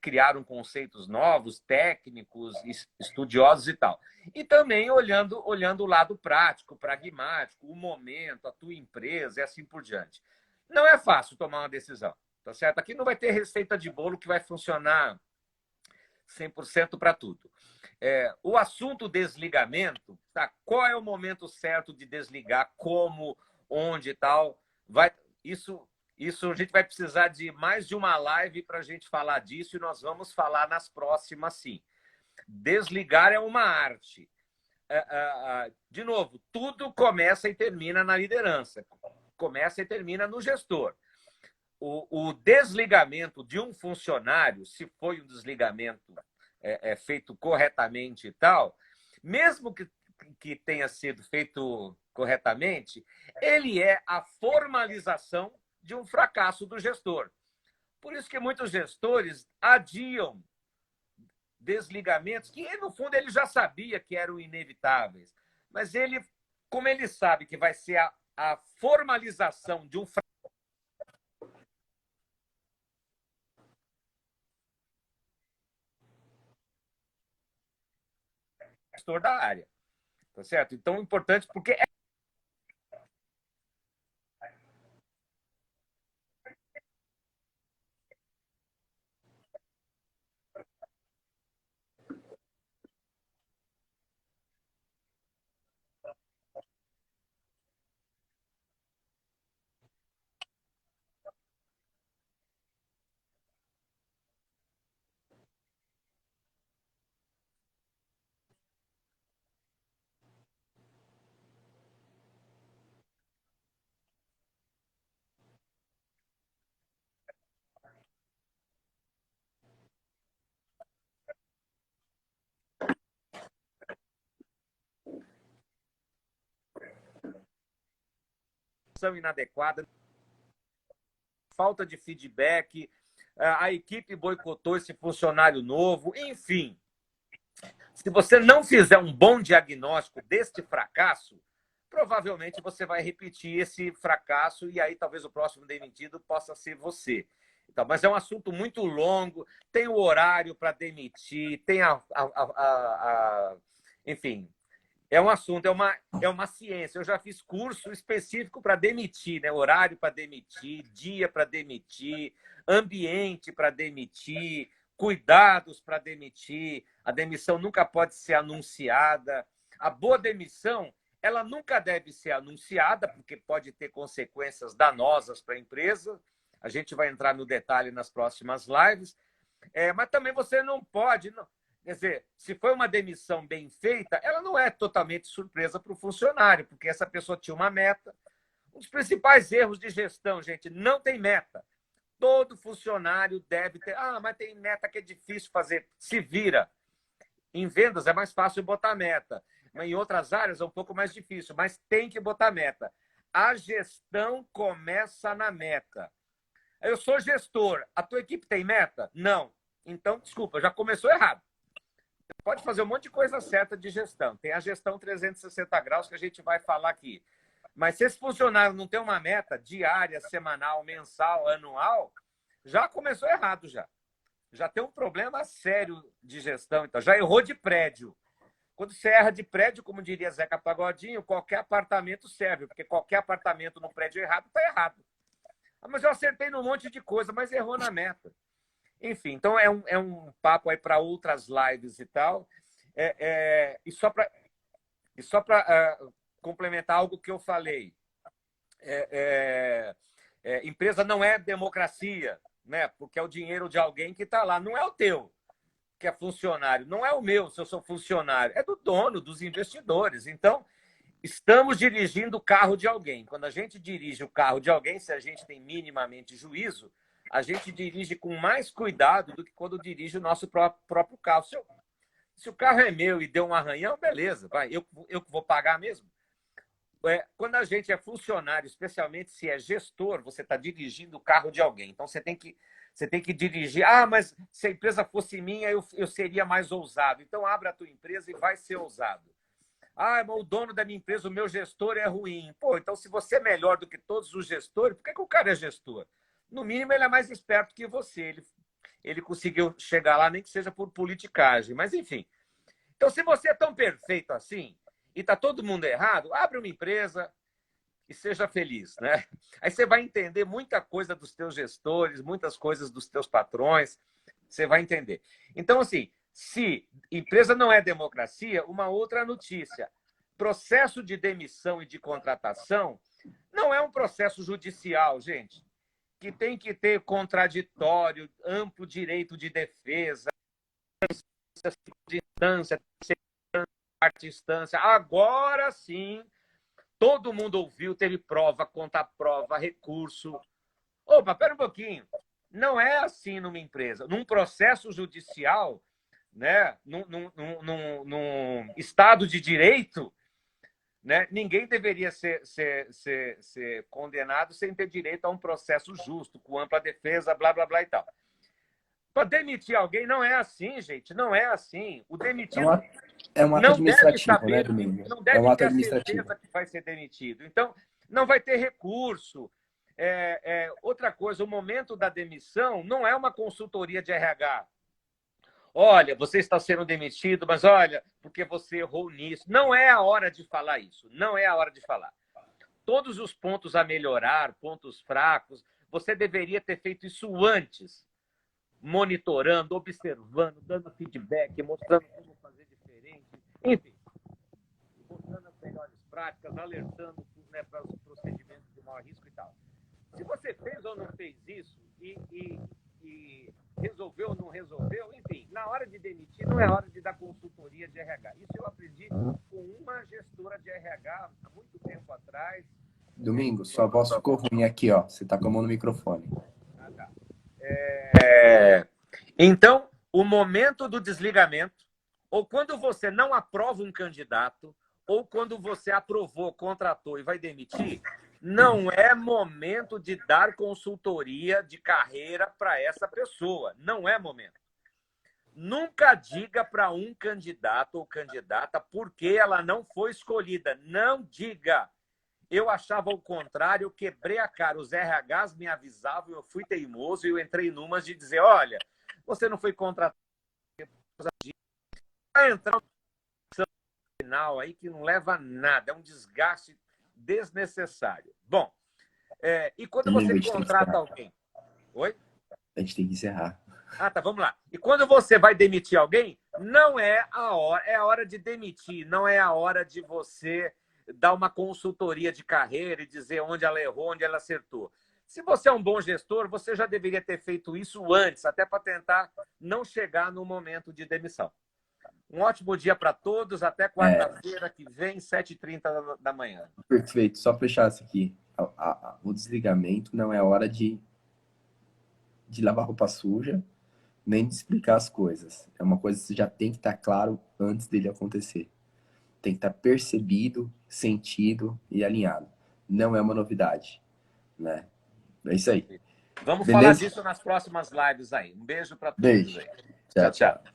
criaram conceitos novos, técnicos, estudiosos e tal. E também olhando o lado prático, pragmático, o momento, a tua empresa e assim por diante. Não é fácil tomar uma decisão, tá certo? Aqui não vai ter receita de bolo que vai funcionar 100% para tudo. O assunto desligamento, tá? Qual é o momento certo de desligar, como, onde e tal? Isso a gente vai precisar de mais de uma live para a gente falar disso e nós vamos falar nas próximas, sim. Desligar é uma arte. De novo, tudo começa e termina na liderança. Começa e termina no gestor. O desligamento de um funcionário, se foi um desligamento feito corretamente e tal, mesmo que tenha sido feito corretamente, ele é a formalização de um fracasso do gestor. Por isso que muitos gestores adiam desligamentos que, no fundo, ele já sabia que eram inevitáveis. Mas ele, como ele sabe que vai ser a formalização de um gestor da área, tá certo? Então, é importante porque são inadequada, falta de feedback, a equipe boicotou esse funcionário novo, enfim. Se você não fizer um bom diagnóstico deste fracasso, provavelmente você vai repetir esse fracasso e aí talvez o próximo demitido possa ser você. Então, mas é um assunto muito longo, tem o horário para demitir, tem enfim, é um assunto, é uma ciência. Eu já fiz curso específico para demitir, né? Horário para demitir, dia para demitir, ambiente para demitir, cuidados para demitir, a demissão nunca pode ser anunciada. A boa demissão, ela nunca deve ser anunciada, porque pode ter consequências danosas para a empresa. A gente vai entrar no detalhe nas próximas lives. Mas também você não pode... Quer dizer, se foi uma demissão bem feita, ela não é totalmente surpresa para o funcionário, porque essa pessoa tinha uma meta. Um dos principais erros de gestão, gente, não tem meta. Todo funcionário deve ter... mas tem meta que é difícil fazer. Se vira. Em vendas é mais fácil botar meta. Mas em outras áreas é um pouco mais difícil, mas tem que botar meta. A gestão começa na meta. Eu sou gestor. A tua equipe tem meta? Não. Então, desculpa, já começou errado. Você pode fazer um monte de coisa certa de gestão. Tem a gestão 360 graus que a gente vai falar aqui. Mas se esse funcionário não tem uma meta diária, semanal, mensal, anual, já começou errado já. Já tem um problema sério de gestão. Então, já errou de prédio. Quando você erra de prédio, como diria Zeca Pagodinho, qualquer apartamento serve, porque qualquer apartamento no prédio errado está errado. Mas eu acertei num monte de coisa, mas errou na meta. Enfim, então é um papo aí para outras lives e tal. E só para complementar algo que eu falei. Empresa não é democracia, né? Porque é o dinheiro de alguém que está lá. Não é o teu, que é funcionário. Não é o meu, se eu sou funcionário. É do dono, dos investidores. Então, estamos dirigindo o carro de alguém. Quando a gente dirige o carro de alguém, se a gente tem minimamente juízo, a gente dirige com mais cuidado do que quando dirige o nosso próprio carro. Se o carro é meu e deu um arranhão, beleza, vai, eu vou pagar mesmo. Quando a gente é funcionário, especialmente se é gestor, você está dirigindo o carro de alguém. Então, você tem que dirigir. Mas se a empresa fosse minha, eu seria mais ousado. Então, abre a tua empresa e vai ser ousado. Mas o dono da minha empresa, o meu gestor é ruim. Pô, então, se você é melhor do que todos os gestores, por que o cara é gestor? No mínimo, ele é mais esperto que você. Ele conseguiu chegar lá, nem que seja por politicagem. Mas, enfim. Então, se você é tão perfeito assim e está todo mundo errado, abre uma empresa e seja feliz, né? Aí você vai entender muita coisa dos teus gestores, muitas coisas dos teus patrões. Você vai entender. Então, assim, se empresa não é democracia, uma outra notícia. Processo de demissão e de contratação não é um processo judicial, gente, que tem que ter contraditório, amplo direito de defesa, de instância, quarta instância. Agora sim, todo mundo ouviu, teve prova, contra-prova, recurso. Opa, espera um pouquinho. Não é assim numa empresa. Num processo judicial, né, num Estado de Direito, né, ninguém deveria ser condenado sem ter direito a um processo justo, com ampla defesa, blá, blá, blá e tal. Para demitir alguém não é assim, gente. Não é assim. O demitido um ato não deve administrativo, saber, né, Domingo? não É um deve ato ter a administrativo. certeza que vai ser demitido. Então, não vai ter recurso. Outra coisa, o momento da demissão não é uma consultoria de RH. Olha, você está sendo demitido, mas olha, porque você errou nisso. Não é a hora de falar isso. Não é a hora de falar. Todos os pontos a melhorar, pontos fracos, você deveria ter feito isso antes. Monitorando, observando, dando feedback, mostrando como fazer diferente. Enfim, mostrando as melhores práticas, alertando, né, para os procedimentos de maior risco e tal. Se você fez ou não fez isso e resolveu ou não resolveu, enfim, na hora de demitir não é hora de dar consultoria de RH. Isso eu aprendi com uma gestora de RH há muito tempo atrás. Domingo, sua voz ficou ruim aqui, ó. Você tá com a mão no microfone. Tá. Então, o momento do desligamento, ou quando você não aprova um candidato, ou quando você aprovou, contratou e vai demitir, não é momento de dar consultoria de carreira para essa pessoa. Não é momento. Nunca diga para um candidato ou candidata por que ela não foi escolhida. Não diga. Eu achava o contrário, eu quebrei a cara. Os RHs me avisavam, eu fui teimoso e eu entrei numas de dizer, olha, você não foi contratado. Vai entrar no final aí que não leva a nada, é um desgaste desnecessário. Bom, e quando você contrata alguém... Oi? A gente tem que encerrar. Ah, tá, vamos lá. E quando você vai demitir alguém, não é a hora, é a hora de demitir, não é a hora de você dar uma consultoria de carreira e dizer onde ela errou, onde ela acertou. Se você é um bom gestor, você já deveria ter feito isso antes, até para tentar não chegar no momento de demissão. Um ótimo dia para todos, até quarta-feira que vem, 7h30 da manhã. Perfeito, só fechar isso aqui. O desligamento não é a hora de lavar roupa suja, nem de explicar as coisas. É uma coisa que você já tem que estar claro antes dele acontecer. Tem que estar percebido, sentido e alinhado. Não é uma novidade, né? É isso aí. Vamos falar Beleza? disso nas próximas lives aí. Um beijo para todos Beijo. aí. Tchau, Tchau, tchau. tchau.